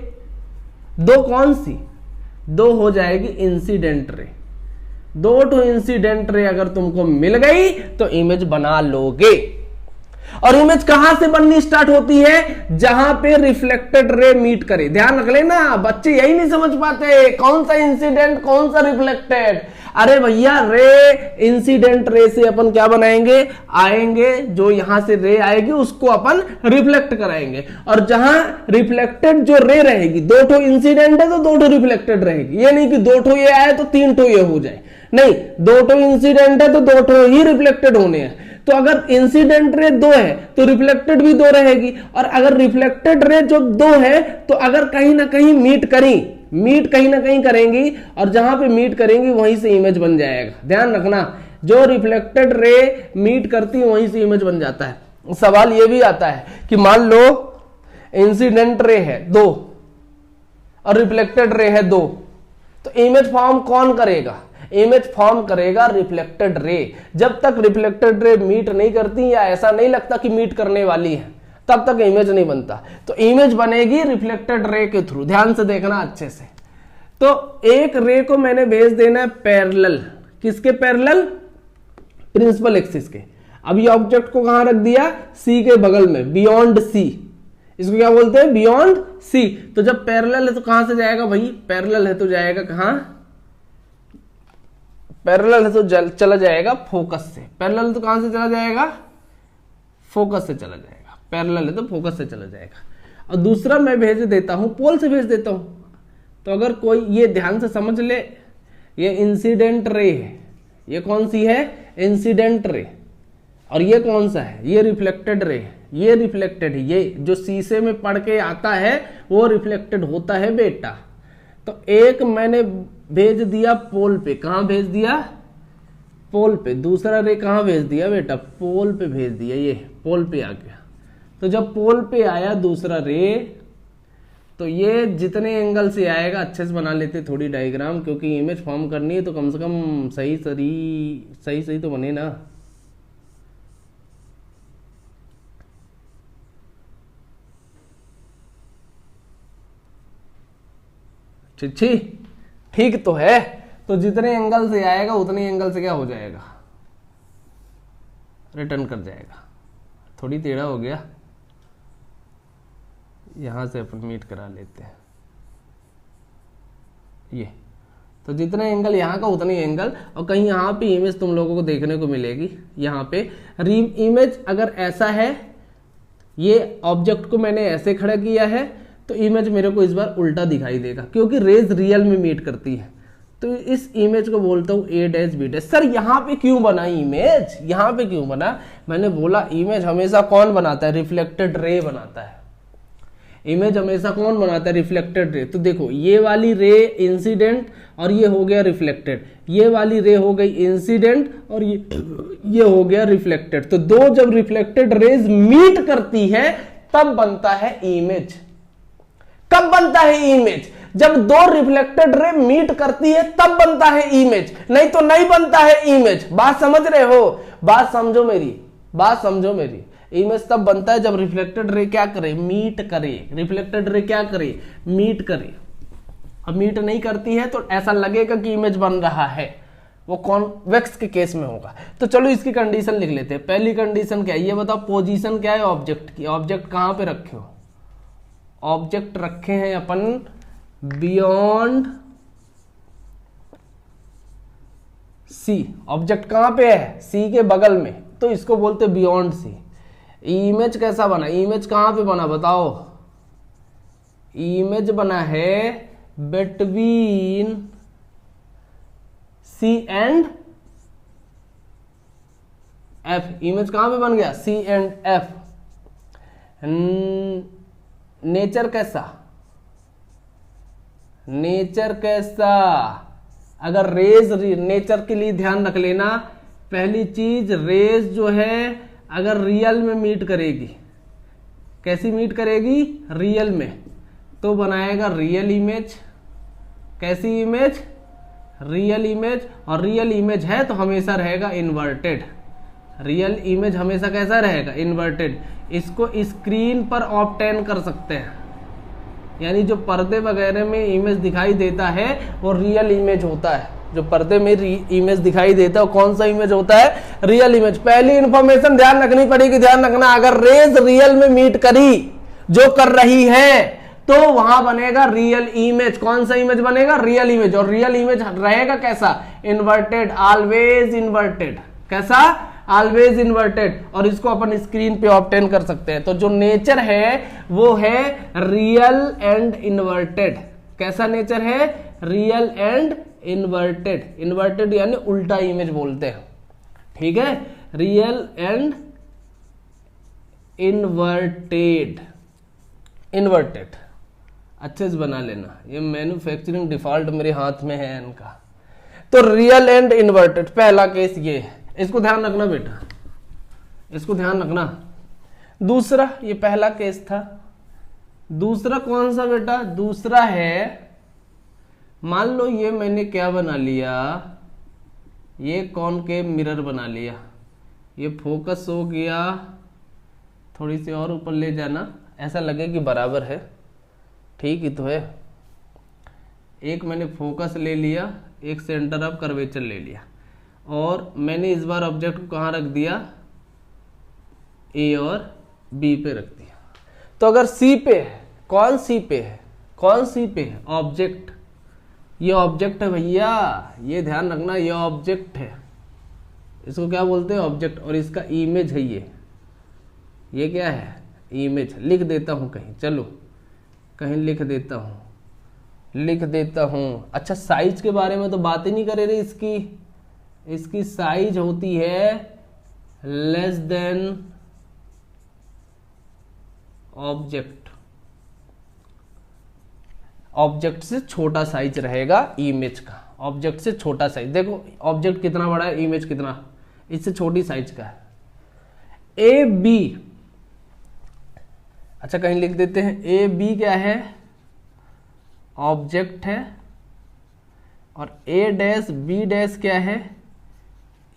2 कौन सी? 2 हो जाएगी इंसिडेंट रे। 2 इंसिडेंट रे अगर तुमको मिल गई तो इमेज बना लोगे। और इमेज कहां से बननी स्टार्ट होती है? जहां पे रिफ्लेक्टेड रे मीट करे। ध्यान रख लेना, बच्चे यही नहीं समझ पाते कौन सा इंसिडेंट कौन सा रिफ्लेक्टेड। अरे भैया रे इंसिडेंट रे से अपन क्या बनाएंगे, आएंगे जो यहां से रे आएगी उसको अपन रिफ्लेक्ट कराएंगे, और जहां रिफ्लेक्टेड जो रे रहेगी, 2 इंसिडेंट है तो 2 रिफ्लेक्टेड रहेगी। ये नहीं कि 2 ये आए तो 3 ये हो जाए, नहीं, 2 इंसिडेंट है तो 2 ही रिफ्लेक्टेड होने हैं। तो अगर इंसिडेंट रे 2 है तो रिफ्लेक्टेड भी 2 रहेगी, और अगर रिफ्लेक्टेड रे जो 2 है तो अगर कहीं ना कहीं मीट कहीं ना कहीं करेंगी, और जहां पे मीट करेंगी वहीं से इमेज बन जाएगा। ध्यान रखना, जो रिफ्लेक्टेड रे मीट करती है वहीं से इमेज बन जाता है। सवाल ये भी आता है कि मान लो इंसिडेंट रे है 2 और रिफ्लेक्टेड रे है 2, तो इमेज फॉर्म कौन करेगा? इमेज फॉर्म करेगा रिफ्लेक्टेड रे। जब तक रिफ्लेक्टेड रे मीट नहीं करती या ऐसा नहीं लगता कि मीट करने वाली है तब तक इमेज नहीं बनता। तो इमेज बनेगी रिफ्लेक्टेड रे के थ्रू। ध्यान से देखना अच्छे से। तो एक रे को मैंने भेज देना है पैरेलल, किसके पैरेलल? प्रिंसिपल एक्सिस के। अब ये ऑब्जेक्ट को कहां रख दिया? सी के बगल में, बियॉन्ड सी। इसको क्या बोलते हैं? Beyond C. तो जब पैरेलल है तो कहां से जाएगा भाई? पैरेलल है तो जाएगा कहां? पैरेलल है तो चला जाएगा फोकस से। पैरेलल तो कहां से चला जाएगा? फोकस से चला जाएगा। पैरेलल है तो फोकस से चला जाएगा। और दूसरा मैं भेज देता हूं, पोल से भेज देता हूं। तो अगर कोई ये ध्यान से समझ ले ये इंसिडेंट रे है। ये कौन सी है? Incident ray. और ये कौन सा है? ये रिफ्लेक्टेड रे है। ये रिफ्लेक्टेड है। ये जो शीशे में पड़ के आता है वो रिफ्लेक्टेड होता है बेटा। तो एक मैंने भेज दिया पोल पे। कहां भेज दिया? पोल पे। दूसरा रे कहां भेज दिया बेटा? पोल पे भेज दिया। ये पोल पे आ गया। तो जब पोल पे आया दूसरा रे, तो ये जितने एंगल से आएगा, अच्छे से बना लेते थोड़ी डायग्राम, क्योंकि इमेज फॉर्म करनी है तो कम से कम सही तो बने ना। ठीक तो है। तो जितने एंगल से आएगा उतने एंगल से क्या हो जाएगा? रिटर्न कर जाएगा। थोड़ी टेढ़ा हो गया, यहां से अपन मीट करा लेते हैं। ये तो जितने एंगल यहाँ का उतने एंगल। और कहीं यहाँ पे इमेज तुम लोगों को देखने को मिलेगी। यहाँ पे इमेज अगर ऐसा है, ये ऑब्जेक्ट को मैंने ऐसे खड़ा किया है, तो इमेज मेरे को इस बार उल्टा दिखाई देगा, क्योंकि रेज रियल में मीट करती है। तो इस इमेज को बोलता हूं ए डैश बी डैश। सर यहाँ पे क्यों बना इमेज? यहाँ पे क्यों बना? मैंने बोला इमेज हमेशा कौन बनाता है? रिफ्लेक्टेड रे बनाता है। इमेज हमेशा कौन बनाता है? Reflected ray. तो देखो, ये वाली रे इंसिडेंट और ये हो गया रिफ्लेक्टेड। ये वाली रे हो गई इंसिडेंट और ये हो गया रिफ्लेक्टेड। तो दो जब रिफ्लेक्टेड रेज मीट करती है तब बनता है इमेज। कब बनता है इमेज? जब दो रिफ्लेक्टेड रे मीट करती है तब बनता है इमेज, नहीं तो नहीं बनता है इमेज। बात समझ रहे हो? बात समझो मेरी। इमेज तब बनता है जब रिफ्लेक्टेड रे क्या करे? मीट करे। रिफ्लेक्टेड रे क्या करे? मीट करे। अब मीट नहीं करती है तो ऐसा लगेगा कि इमेज बन रहा है। वो कॉन्वेक्स के केस में होगा। तो चलो इसकी कंडीशन लिख लेते हैं। पहली कंडीशन क्या है ये बताओ? पोजीशन क्या है ऑब्जेक्ट की? ऑब्जेक्ट कहां पे रखे हो? ऑब्जेक्ट रखे हैं अपन बियॉन्ड सी। ऑब्जेक्ट कहां पे है? सी के बगल में, तो इसको बोलते बियॉन्ड सी। इमेज कैसा बना? इमेज कहां पे बना बताओ? इमेज बना है between C and F. Image कहां पे बन गया? C and F. नेचर कैसा? नेचर कैसा? अगर रेज, नेचर के लिए ध्यान रख लेना, पहली चीज रेज जो है अगर रियल में मीट करेगी, कैसी मीट करेगी? रियल में, तो बनाएगा रियल इमेज। कैसी इमेज? Real image. और रियल इमेज है तो हमेशा रहेगा इन्वर्टेड। रियल इमेज हमेशा कैसा रहेगा? इन्वर्टेड। इसको स्क्रीन पर ऑब्टेन कर सकते हैं, यानी जो पर्दे वगैरह में इमेज दिखाई देता है वो रियल इमेज होता है। जो पर्दे में इमेज दिखाई देता है वो कौन सा इमेज होता है? Real image. पहली इंफॉर्मेशन ध्यान रखनी पड़ेगी, ध्यान रखना, अगर रेज रियल में मीट करी, जो कर रही है, तो वहां बनेगा रियल इमेज। कौन सा इमेज बनेगा? Real image. और रियल इमेज रहेगा कैसा? Inverted, always inverted. कैसा? Always inverted. और इसको अपन स्क्रीन पे ऑब्टेन कर सकते हैं। तो जो नेचर है वो है रियल एंड इन्वर्टेड। कैसा नेचर है? Real and inverted. इन्वर्टेड यानी उल्टा इमेज बोलते हैं, ठीक है? Real and inverted. इन्वर्टेड अच्छे से बना लेना, ये मैन्युफैक्चरिंग डिफॉल्ट मेरे हाथ में है इनका। तो रियल एंड इन्वर्टेड पहला केस ये है, इसको ध्यान रखना बेटा, इसको ध्यान रखना। दूसरा, ये पहला केस था। दूसरा कौन सा बेटा? दूसरा है, मान लो ये मैंने क्या बना लिया, ये कॉनकेव मिरर बना लिया, ये फोकस हो गया, थोड़ी सी और ऊपर ले जाना, ऐसा लगे कि बराबर है, ठीक ही तो है। एक मैंने फोकस ले लिया, एक सेंटर ऑफ कर्वेचर ले लिया, और मैंने इस बार ऑब्जेक्ट को कहाँ रख दिया? ए और बी पे रख दिया। तो अगर सी पे है, कौन सी पे है? कौन सी पे है? ऑब्जेक्ट। ये ऑब्जेक्ट है भैया, ये ध्यान रखना, ये ऑब्जेक्ट है, इसको क्या बोलते हैं? ऑब्जेक्ट। और इसका इमेज है ये क्या है? इमेज। लिख देता हूं कहीं, चलो कहीं लिख देता हूं, लिख देता हूं। अच्छा, साइज के बारे में तो बात ही नहीं करे रहे, इसकी साइज होती है लेस देन ऑब्जेक्ट, ऑब्जेक्ट से छोटा साइज रहेगा इमेज का, ऑब्जेक्ट से छोटा साइज। देखो ऑब्जेक्ट कितना बड़ा है, इमेज कितना, इससे छोटी साइज का है। ए बी, अच्छा कहीं लिख देते हैं, ए बी क्या है, ऑब्जेक्ट है, और ए डैश बी डैश क्या है,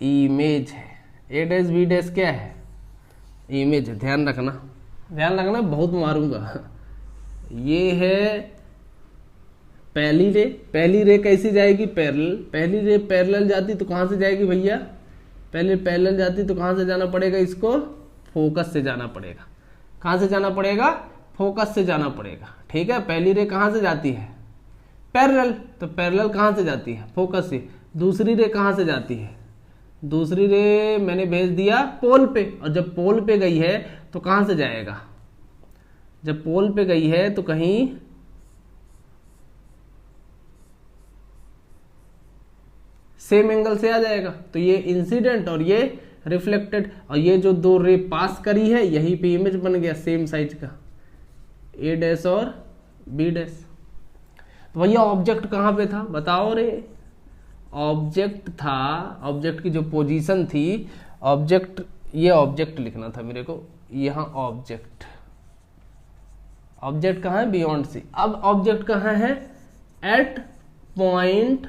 इमेज है। ए डैश बी डैश क्या है, इमेज है। ध्यान रखना, ध्यान रखना, बहुत मारूंगा। ये है पहली रे, पहली रे कैसी जाएगी, पैरेलल। पहली रे पैरेलल जाती तो कहां से जाएगी भैया, पहले पैरेलल जाती तो कहां से जाना पड़ेगा, इसको फोकस से जाना पड़ेगा। कहां से जाना पड़ेगा, फोकस से जाना पड़ेगा। ठीक है, पहली रे कहां से जाती है, पैरेलल, तो पैरेलल कहां से जाती है, फोकस से। दूसरी रे कहां से जाती है, दूसरी रे मैंने भेज दिया पोल पे, और जब पोल पे गई है तो कहां से जाएगा, जब पोल पे गई है तो कहीं सेम एंगल से आ जाएगा। तो ये इंसिडेंट और ये रिफ्लेक्टेड, और ये जो दो रे पास करी है यहीं पे इमेज बन गया सेम साइज का, ए डैश और बी डैश। तो भैया ऑब्जेक्ट कहां पे था बताओ रे, ऑब्जेक्ट था, ऑब्जेक्ट की जो पोजीशन थी, ऑब्जेक्ट, ये ऑब्जेक्ट लिखना था मेरे को, यहां ऑब्जेक्ट, ऑब्जेक्ट कहां है, बियॉन्ड सी। अब ऑब्जेक्ट कहां है, एट पॉइंट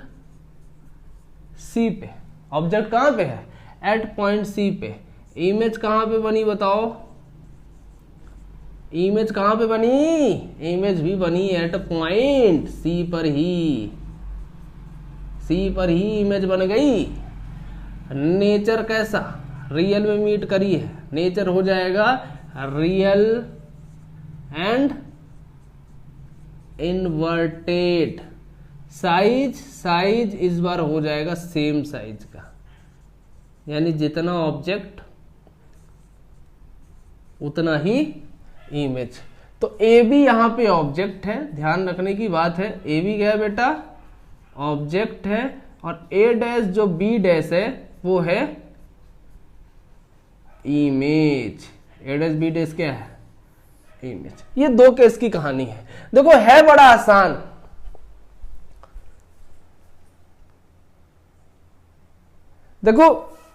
सी पे, ऑब्जेक्ट कहां पे है, एट पॉइंट सी पे। इमेज कहां पे बनी बताओ, इमेज कहां पे बनी, इमेज भी बनी एट पॉइंट सी पर ही, सी पर ही इमेज बन गई। नेचर कैसा, रियल में मीट करी है, नेचर हो जाएगा real and inverted. Size, size इस बार हो जाएगा सेम साइज का, यानी जितना ऑब्जेक्ट उतना ही इमेज। तो ए बी यहां पे ऑब्जेक्ट है, ध्यान रखने की बात है। ए बी क्या है बेटा, ऑब्जेक्ट है, और ए डैश जो बी डैश है वो है इमेज। ए डैश बी डैश क्या है, इमेज। ये दो केस की कहानी है। देखो है बड़ा आसान, देखो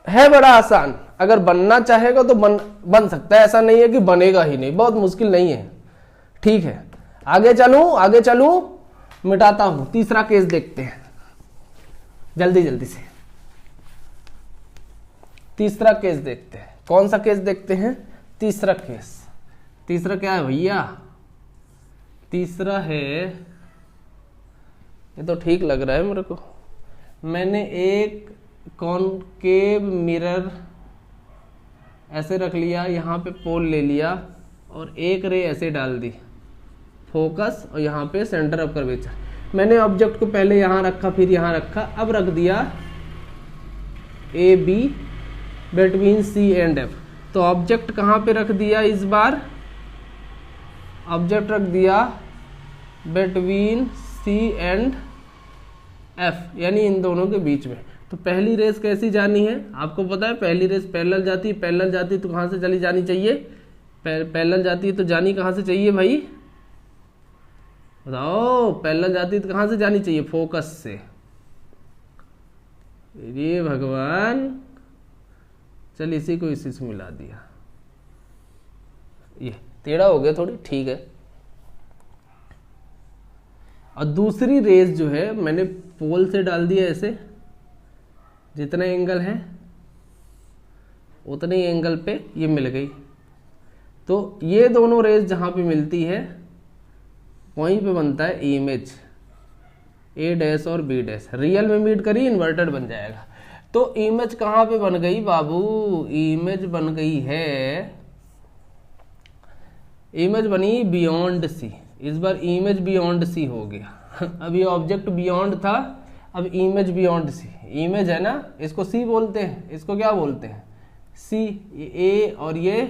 है बड़ा आसान, अगर बनना चाहेगा तो बन सकता है, ऐसा नहीं है कि बनेगा ही नहीं, बहुत मुश्किल नहीं है। ठीक है, आगे चलूं, आगे चलूं, मिटाता हूं। तीसरा केस देखते हैं जल्दी जल्दी से, तीसरा केस देखते हैं। कौन सा केस देखते हैं, तीसरा केस। तीसरा क्या है भैया, तीसरा है, ये तो ठीक लग रहा है मेरे को। मैंने एक कॉनकेव मिरर ऐसे रख लिया, यहाँ पे पोल ले लिया और एक रे ऐसे डाल दी, फोकस, और यहाँ पे सेंटर ऑफ कर्वेचर। मैंने ऑब्जेक्ट को पहले यहाँ रखा, फिर यहाँ रखा, अब रख दिया A B between C and F. तो ऑब्जेक्ट कहाँ पे रख दिया इस बार, ऑब्जेक्ट रख दिया बिटवीन सी एंड एफ, यानी इन दोनों के बीच में। तो पहली रेस कैसी जानी है आपको पता है, पहली रेस पैरेलल जाती है, पैरेलल जाती है तो कहाँ से चली जानी चाहिए, पैरेलल जाती है तो जानी कहाँ से चाहिए भाई बताओ, पैरेलल जाती है तो कहाँ से जानी चाहिए, फोकस से। ये भगवान, चल इसी को इसी से मिला दिया, ये टेढ़ा हो गया थोड़ी, ठीक है। और दूसरी रेस जो है मैंने पोल से डाल दिया ऐसे, जितना एंगल है उतने एंगल पे ये मिल गई। तो ये दोनों रेस जहां पे मिलती है वहीं पे बनता है इमेज, ए डैश और बी डैश। रियल में मीट करी, इन्वर्टेड बन जाएगा। तो इमेज कहां पे बन गई बाबू, इमेज बन गई है, इमेज बनी बियॉन्ड सी। इस बार इमेज बियॉन्ड सी हो गया। अभी ऑब्जेक्ट बियॉन्ड था, अब इमेज बियॉन्ड सी। इमेज है ना, इसको सी बोलते हैं, इसको क्या बोलते हैं सी, ए और ये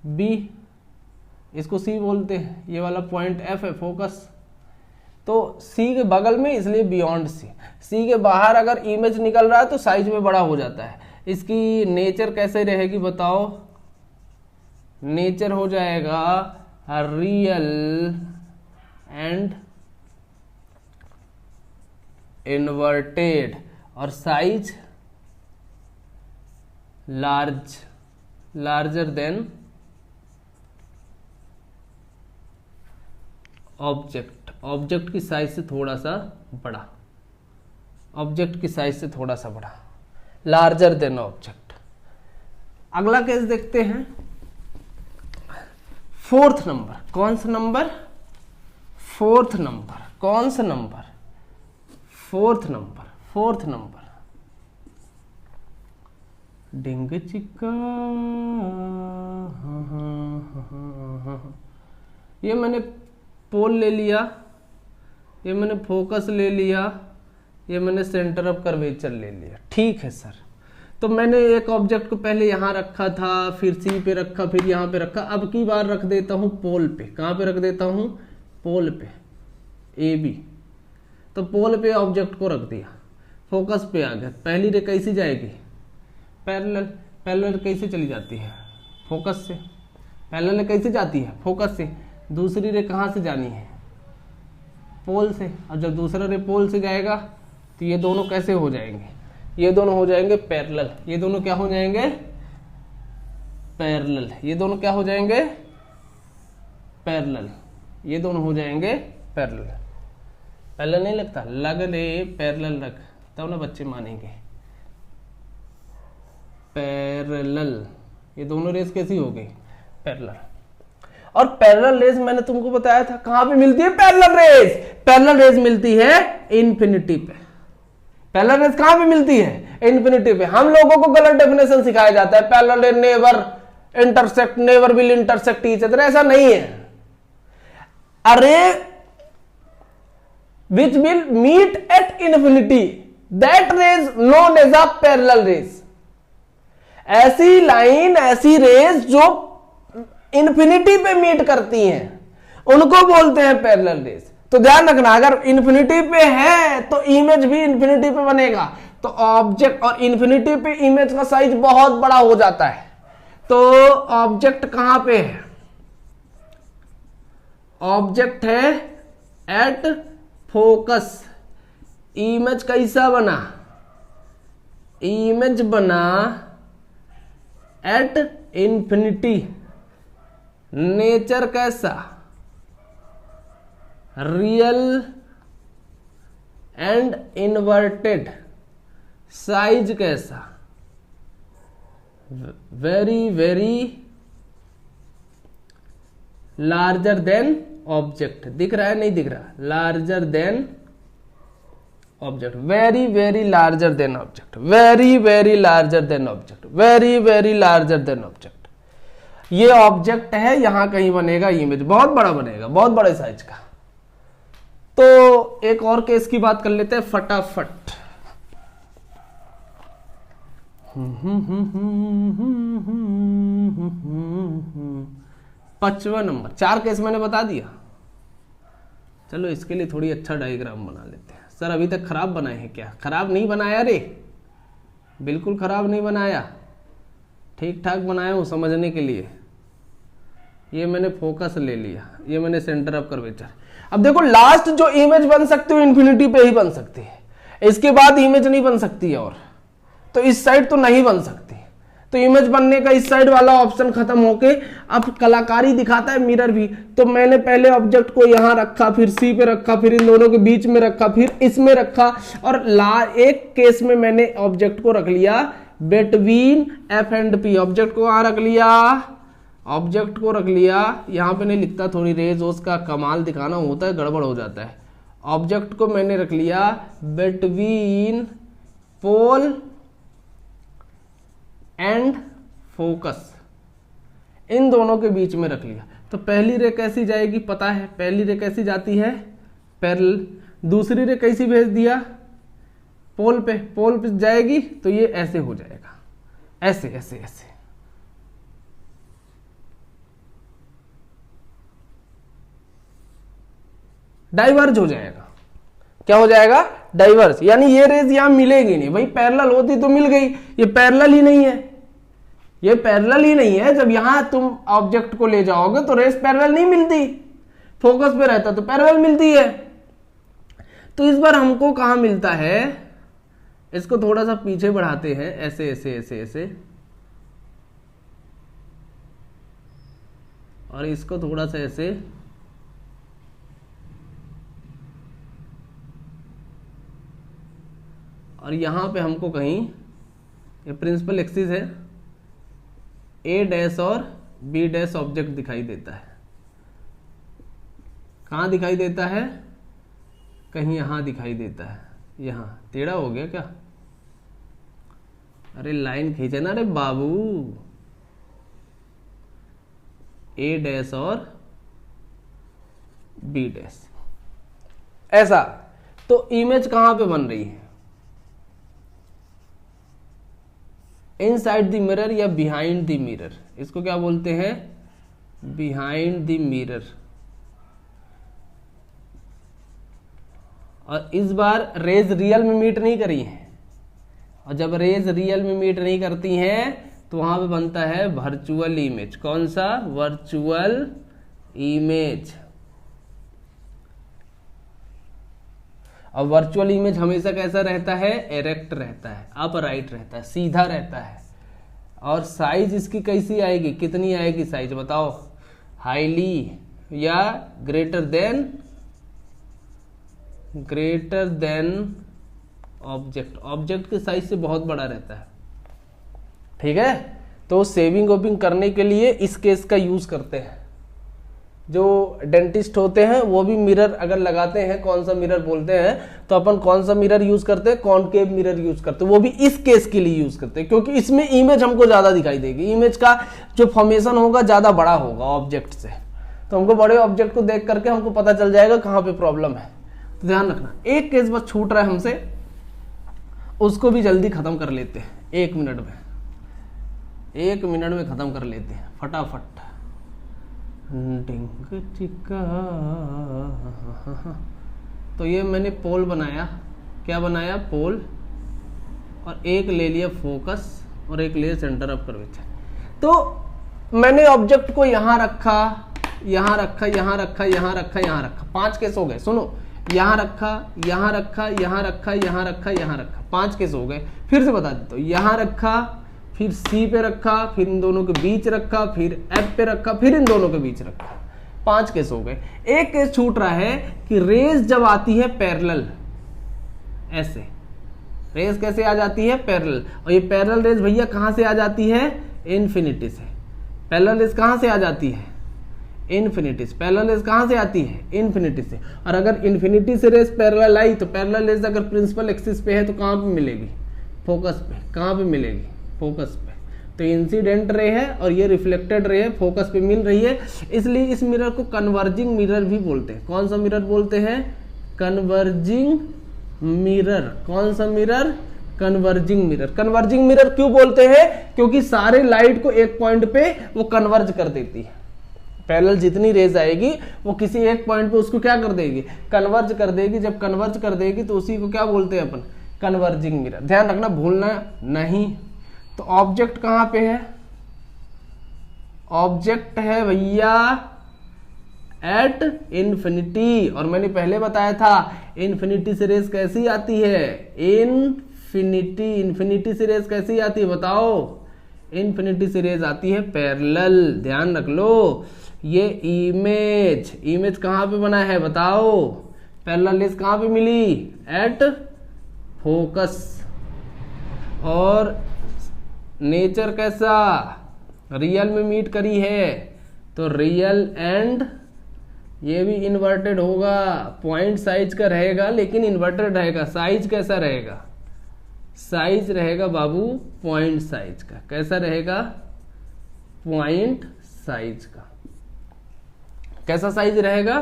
बी, इसको सी बोलते हैं। ये वाला पॉइंट एफ है फोकस, तो सी के बगल में इसलिए बियॉन्ड सी। सी के बाहर अगर इमेज निकल रहा है तो साइज में बड़ा हो जाता है। इसकी नेचर कैसे रहेगी बताओ? नेचर हो जाएगा रियल एंड इन्वर्टेड, और साइज लार्जर देन ऑब्जेक्ट की साइज से थोड़ा सा बड़ा, ऑब्जेक्ट की साइज से थोड़ा सा बड़ा, लार्जर देन ऑब्जेक्ट। अगला केस देखते हैं, फोर्थ नंबर। कौन सा नंबर? Fourth number. कौन सा number? Fourth number. Fourth number, डिंग चिक्का। ये मैंने पोल ले लिया, ये मैंने फोकस ले लिया, ये मैंने सेंटर ऑफ कर्वेचर ले लिया। ठीक है सर, तो मैंने एक ऑब्जेक्ट को पहले यहां रखा था, फिर सी पे रखा, फिर यहां पे रखा। अब की बार रख देता हूं पोल पे। कहां पे रख देता हूं? पोल पे, ए बी। तो पोल पे ऑब्जेक्ट को रख दिया, फोकस पे आ गया। पहली रे कैसी जाएगी? पैरेलल। पैरेलल कैसे चली जाती है? फोकस से। पैरेलल कैसे जाती है? फोकस से। दूसरी रे कहां से जानी है? पोल से। और जब दूसरा रे पोल से जाएगा तो ये दोनों कैसे हो जाएंगे? ये दोनों हो जाएंगे पैरेलल। ये दोनों क्या हो जाएंगे? पैरेलल। ये दोनों क्या हो जाएंगे? पैरेलल। ये दोनों हो जाएंगे पैरेलल। पैरेलल नहीं लगता? लग ले, पैरेलल रख, तब ना बच्चे मानेंगे। पैरेलल। ये दोनों रेस कैसी हो गई? पैरेलल। और पैरेलल रेस मैंने तुमको बताया था कहां पे मिलती है पैरेलल रेस? पैरेलल रेस मिलती है इन्फिनिटी पे। पैरेलल रेस कहां पे मिलती है? इन्फिनिटी पे। हम लोगों को गलत डेफिनेशन सिखाया जाता है, parallel rays never intersect, never will intersect each other. ऐसा नहीं है। अरे which will meet at infinity, that rays known as a parallel rays। ऐसी लाइन, ऐसी रेस जो इन्फिनिटी पे मीट करती हैं, उनको बोलते हैं पैरेलल रेस। तो ध्यान रखना, अगर इन्फिनिटी पे है तो इमेज भी इन्फिनिटी पे बनेगा। तो ऑब्जेक्ट और इन्फिनिटी पे इमेज का साइज बहुत बड़ा हो जाता है। तो ऑब्जेक्ट कहां पे है? ऑब्जेक्ट है एट फोकस। इमेज कैसा बना? इमेज बना एट इंफिनिटी। नेचर कैसा? Real and inverted. साइज कैसा? Very very larger than object. दिख रहा है नहीं दिख रहा? Larger than object, very very larger than object, very very larger than object, very very larger than object. ये ऑब्जेक्ट है, यहां कहीं बनेगा इमेज, बहुत बड़ा बनेगा, बहुत बड़े साइज का। तो एक और केस की बात कर लेते हैं फटाफट। पांचवा नंबर। 4 केस मैंने बता दिया। चलो इसके लिए थोड़ी अच्छा डायग्राम बना लेते हैं। सर अभी तक खराब बनाए हैं क्या? खराब नहीं बनाया रे, बिल्कुल खराब नहीं बनाया, ठीक ठाक बनाया हूं समझने के लिए। ये मैंने फोकस ले लिया, ये मैंने सेंटर ऑफ कर्वेचर। अब देखो लास्ट जो इमेज बन सकती है इन्फिनिटी पे ही बन सकती है, इसके बाद इमेज नहीं बन सकती है। और तो इस साइड तो नहीं बन सकती, तो इमेज बनने का इस साइड वाला ऑप्शन खत्म होके अब कलाकारी दिखाता है मिरर भी। तो मैंने पहले ऑब्जेक्ट को यहां रखा, फिर सी पे रखा, फिर इन दोनों के बीच में रखा, फिर इसमें रखा, और एक केस में मैंने ऑब्जेक्ट को रख लिया between F and P. Object को वहां रख लिया, ऑब्जेक्ट को रख लिया, यहां पे नहीं लिखता, थोड़ी रेज उसका कमाल दिखाना होता है, गड़बड़ हो जाता है। ऑब्जेक्ट को मैंने रख लिया बिटवीन पोल एंड फोकस, इन दोनों के बीच में रख लिया। तो पहली रे कैसी जाएगी पता है? पहली रे कैसी जाती है? पैरेलल। दूसरी रे कैसी भेज दिया? पोल पे। पोल पे जाएगी तो ये ऐसे हो जाएगा, ऐसे ऐसे ऐसे। डाइवर्ज हो जाएगा। क्या हो जाएगा? डाइवर्ज, यानी ये रेज यहां मिलेगी नहीं। भाई पैरेलल होती तो मिल गई, ये पैरेलल ही नहीं है, ये पैरेलल ही नहीं है। जब यहां तुम ऑब्जेक्ट को ले जाओगे तो रेज पैरेलल नहीं मिलती, फोकस पे रहता तो पैरेलल मिलती है। तो इस बार हमको कहां मिलता है, इसको थोड़ा सा पीछे बढ़ाते हैं, ऐसे ऐसे ऐसे ऐसे, और इसको थोड़ा सा ऐसे, और यहां पे हमको कहीं, ये प्रिंसिपल एक्सिस है, ए डैश और बी डैश ऑब्जेक्ट दिखाई देता है। कहां दिखाई देता है? कहीं यहां दिखाई देता है। यहां टेढ़ा हो गया क्या? अरे लाइन खींचे ना रे बाबू। ए डैश और बी डैश, ऐसा। तो इमेज कहां पे बन रही है? इनसाइड द मिरर या बिहाइंड द मिरर, इसको क्या बोलते हैं? Behind the mirror. और इस बार रेज रियल में मीट नहीं करी है, और जब रेज रियल में मीट नहीं करती हैं तो वहां पे बनता है वर्चुअल इमेज। कौन सा? Virtual image. और वर्चुअल इमेज हमेशा कैसा रहता है? एरेक्ट रहता है, अपराइट रहता है, सीधा रहता है। और साइज इसकी कैसी आएगी? कितनी आएगी साइज बताओ? हाईली या ग्रेटर देन ऑब्जेक्ट। ऑब्जेक्ट के साइज से बहुत बड़ा रहता है, ठीक है। तो सेविंग ओपिंग करने के लिए इस केस का यूज करते हैं। जो डेंटिस्ट होते हैं वो भी मिरर अगर लगाते हैं, कौन सा मिरर बोलते हैं, तो अपन कौन सा मिरर यूज करते हैं? कॉनकेव मिरर यूज करते हैं। वो भी इस केस के लिए यूज करते हैं क्योंकि इसमें इमेज हमको ज्यादा दिखाई देगी, इमेज का जो फॉर्मेशन होगा ज्यादा बड़ा होगा ऑब्जेक्ट से। तो हमको बड़े ऑब्जेक्ट को देख करके हमको पता चल जाएगा कहां पे प्रॉब्लम है। तो ध्यान रखना, एक केस बस छूट रहा है हमसे, उसको भी जल्दी खत्म कर लेते हैं। 1 मिनट में, 1 मिनट में खत्म कर लेते हैं फटाफट। तो ये मैंने पोल बनाया, क्या बनाया? पोल, और एक ले लिया फोकस और एक ले लिया सेंटर ऑफ कर्वेचर। तो मैंने ऑब्जेक्ट को यहां रखा, यहां रखा, यहां रखा, यहां रखा, यहां रखा। 5 केस हो गए। सुनो, यहां रखा, यहां रखा, यहां रखा, यहां रखा, यहां रखा, 5 केस हो गए। फिर से बता देता हूं, यहां रखा, फिर सी पे रखा, फिर इन दोनों के बीच रखा, फिर एफ पे रखा, फिर इन दोनों के बीच रखा। 5 केस हो गए। एक केस छूट रहा है कि रेज जब आती है पैरेलल, ऐसे रेज कैसे आ जाती है? पैरेलल। और ये पैरेलल रेज भैया कहां से आ जाती है? इन्फिनिटी से। पैरेलल रेज कहां से आ जाती है? इन्फिनिटी से। पैरेलल रेज कहां से आती है? इन्फिनिटी से। और अगर इन्फिनिटी से रेज पैरेलल आई तो पैरेलल रेज अगर प्रिंसिपल एक्सिस पे है तो कहां पे मिलेगी? फोकस पे। कहां पे मिलेगी? फोकस पे। तो इंसिडेंट रे है और ये रिफ्लेक्टेड रे है, फोकस पे मिल रही है, इसलिए इस मिरर को कन्वर्जिंग मिरर भी बोलते हैं। कौन सा मिरर बोलते हैं? Converging mirror. कौन सा mirror? Converging mirror. Converging mirror क्यों बोलते हैं? क्योंकि सारे लाइट को एक पॉइंट पे वो कन्वर्ज कर देती है। पैरेलल जितनी रेज आएगी वो किसी एक पॉइंट पे उसको क्या कर देगी? कन्वर्ज कर देगी। जब कन्वर्ज कर देगी तो उसी को क्या बोलते हैं अपन? Converging mirror. ध्यान रखना, भूलना नहीं। तो ऑब्जेक्ट कहां पे है? ऑब्जेक्ट है भैया एट इन्फिनिटी। और मैंने पहले बताया था इन्फिनिटी से रेज कैसी आती है? इन्फिनिटी। इन्फिनिटी से रेज कैसी आती है बताओ? इन्फिनिटी से रेज आती है पैरेलल। ध्यान रख लो। ये इमेज कहां पे बना है बताओ? पैरेलल रेज कहां पे मिली? At focus. और नेचर कैसा? रियल में मीट करी है तो रियल एंड ये भी इन्वर्टेड होगा। पॉइंट साइज का रहेगा लेकिन इन्वर्टेड रहेगा। साइज कैसा रहेगा? साइज रहेगा बाबू पॉइंट साइज का। कैसा रहेगा? पॉइंट साइज का। कैसा साइज रहेगा?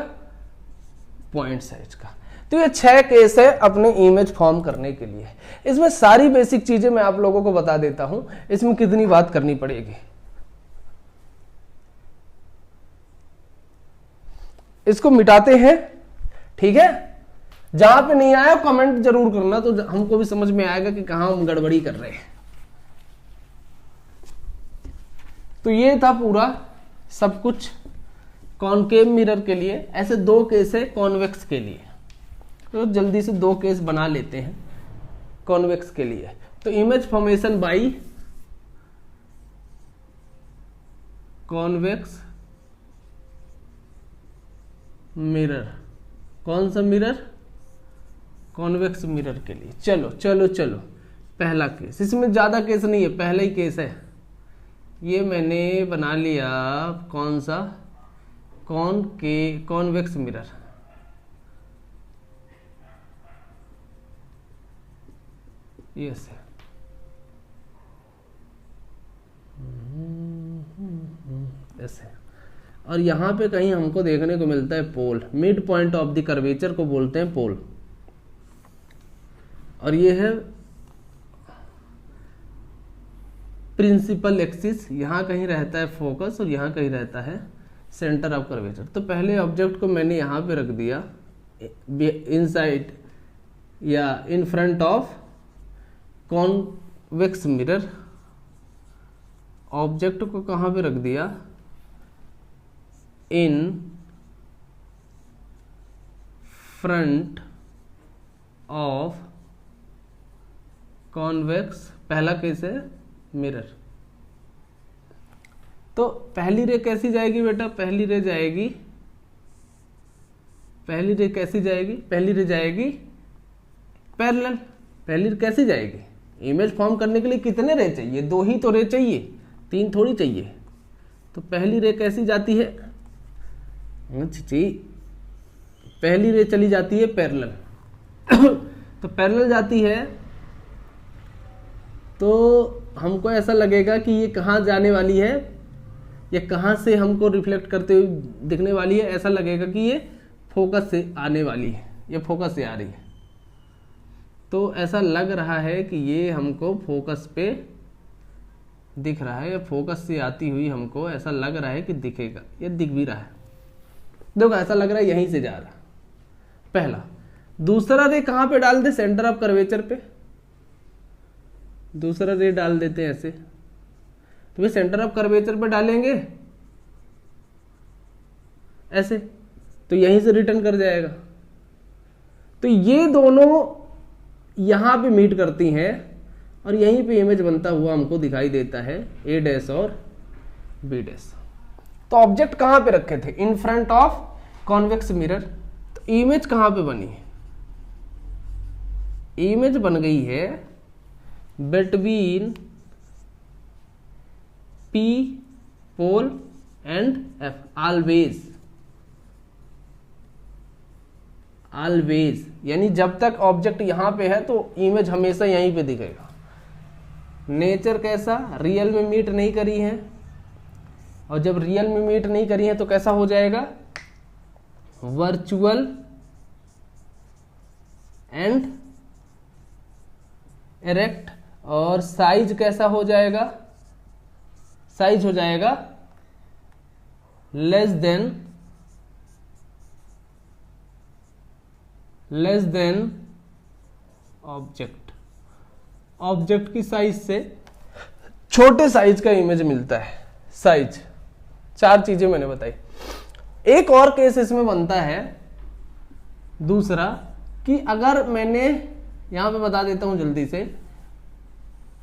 पॉइंट साइज का। तो ये 6 केस है अपने इमेज फॉर्म करने के लिए। इसमें सारी बेसिक चीजें मैं आप लोगों को बता देता हूं। इसमें कितनी बात करनी पड़ेगी? इसको मिटाते हैं, ठीक है, जहां पे नहीं आया कमेंट जरूर करना, तो हमको भी समझ में आएगा कि कहां हम गड़बड़ी कर रहे हैं। तो ये था पूरा सब कुछ कॉनकेव मिरर के लिए। ऐसे 2 केस है कॉन्वेक्स के लिए, तो जल्दी से 2 केस बना लेते हैं कॉन्वेक्स के लिए। तो image formation by convex mirror, कौन सा मिरर? कॉन्वेक्स मिरर के लिए। चलो चलो चलो, पहला केस, इसमें ज्यादा केस नहीं है, पहला ही केस है। ये मैंने बना लिया, कौन सा? Convex mirror. यस, ऐसे। और यहां पे कहीं हमको देखने को मिलता है pole, mid point of the curvature को बोलते हैं पोल। और ये है प्रिंसिपल एक्सिस, यहां कहीं रहता है फोकस और यहां कहीं रहता है सेंटर ऑफ कर्वेचर। तो पहले ऑब्जेक्ट को मैंने यहां पे रख दिया इनसाइड या इन front of convex mirror. Object को कहां पे रख दिया? इन फ्रंट ऑफ कॉन्वेक्स, पहला केस है मिरर। तो पहली रे कैसी जाएगी बेटा? पहली रे जाएगी, पहली रे कैसी जाएगी? पहली रे जाएगी पैरेलल। पहली रे कैसी जाएगी? इमेज फॉर्म करने के लिए कितने रे चाहिए? 2 ही तो रे चाहिए, 3 थोड़ी चाहिए। तो पहली रे कैसी जाती है? पहली रे चली जाती है पैरेलल। तो पैरेलल जाती है तो हमको ऐसा लगेगा कि ये कहाँ जाने वाली है, ये कहाँ से हमको रिफ्लेक्ट करते हुए दिखने वाली है। ऐसा लगेगा कि ये फोकस से आने वाली है, ये फोकस से आ रही है। तो ऐसा लग रहा है कि ये हमको फोकस पे दिख रहा है, ये फोकस से आती हुई हमको ऐसा लग रहा है कि दिखेगा। ये दिख भी रहा है, देखो ऐसा लग रहा है यहीं से जा रहा। पहला। दूसरा रे कहाँ पे डाल दे? सेंटर ऑफ कर्वेचर पे। दूसरा रे डाल देते हैं ऐसे, तो वे सेंटर ऑफ कर्वेचर पे डालेंगे ऐसे, तो यहीं से रिटर्न कर जाएगा। तो ये दोनों यहां पे मीट करती हैं और यहीं पे इमेज बनता हुआ हमको दिखाई देता है ए डैश और बी डैश। तो ऑब्जेक्ट कहां पे रखे थे? In front of convex mirror. तो इमेज कहां पे बनी है? इमेज बन गई है between P pole and F। Always, always यानी जब तक ऑब्जेक्ट यहां पे है तो इमेज हमेशा यहीं पे दिखेगा। नेचर कैसा? रियल में मीट नहीं करी है, और जब रियल में मीट नहीं करी है तो कैसा हो जाएगा? Virtual and erect. और साइज कैसा हो जाएगा? साइज हो जाएगा लेस देन ऑब्जेक्ट। ऑब्जेक्ट की साइज से छोटे साइज का इमेज मिलता है। साइज, 4 चीजें मैंने बताई। एक और केस इसमें बनता है दूसरा, कि अगर मैंने यहां पे बता देता हूं जल्दी से,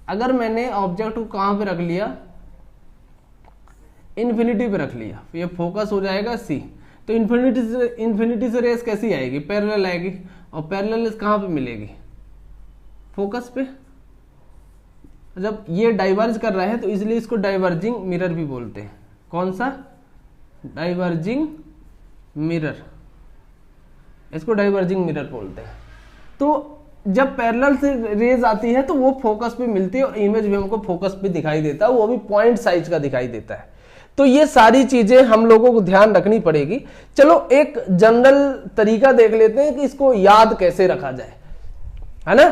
अगर मैंने ऑब्जेक्ट को कहां पे रख लिया? इन्फिनिटी पे रख लिया, ये फोकस हो जाएगा C। तो इन्फिनिटी से रेस कैसी आएगी? पैरेलल आएगी। और पैरेलल कहां पे मिलेगी? फोकस पे। जब ये डाइवर्ज कर रहा है तो इसलिए इसको डाइवर्जिंग मिरर भी बोलते हैं। कौन सा? डाइवर्जिंग मिरर, इसको डाइवर्जिंग मिरर बोलते हैं। तो जब पैरेलल से रेज आती है तो वो फोकस पे मिलती है और इमेज भी हमको फोकस पे दिखाई देता है, वो भी पॉइंट साइज का दिखाई देता है। तो ये सारी चीजें हम लोगों को ध्यान रखनी पड़ेगी। चलो एक जनरल तरीका देख लेते हैं कि इसको याद कैसे रखा जाए, है ना?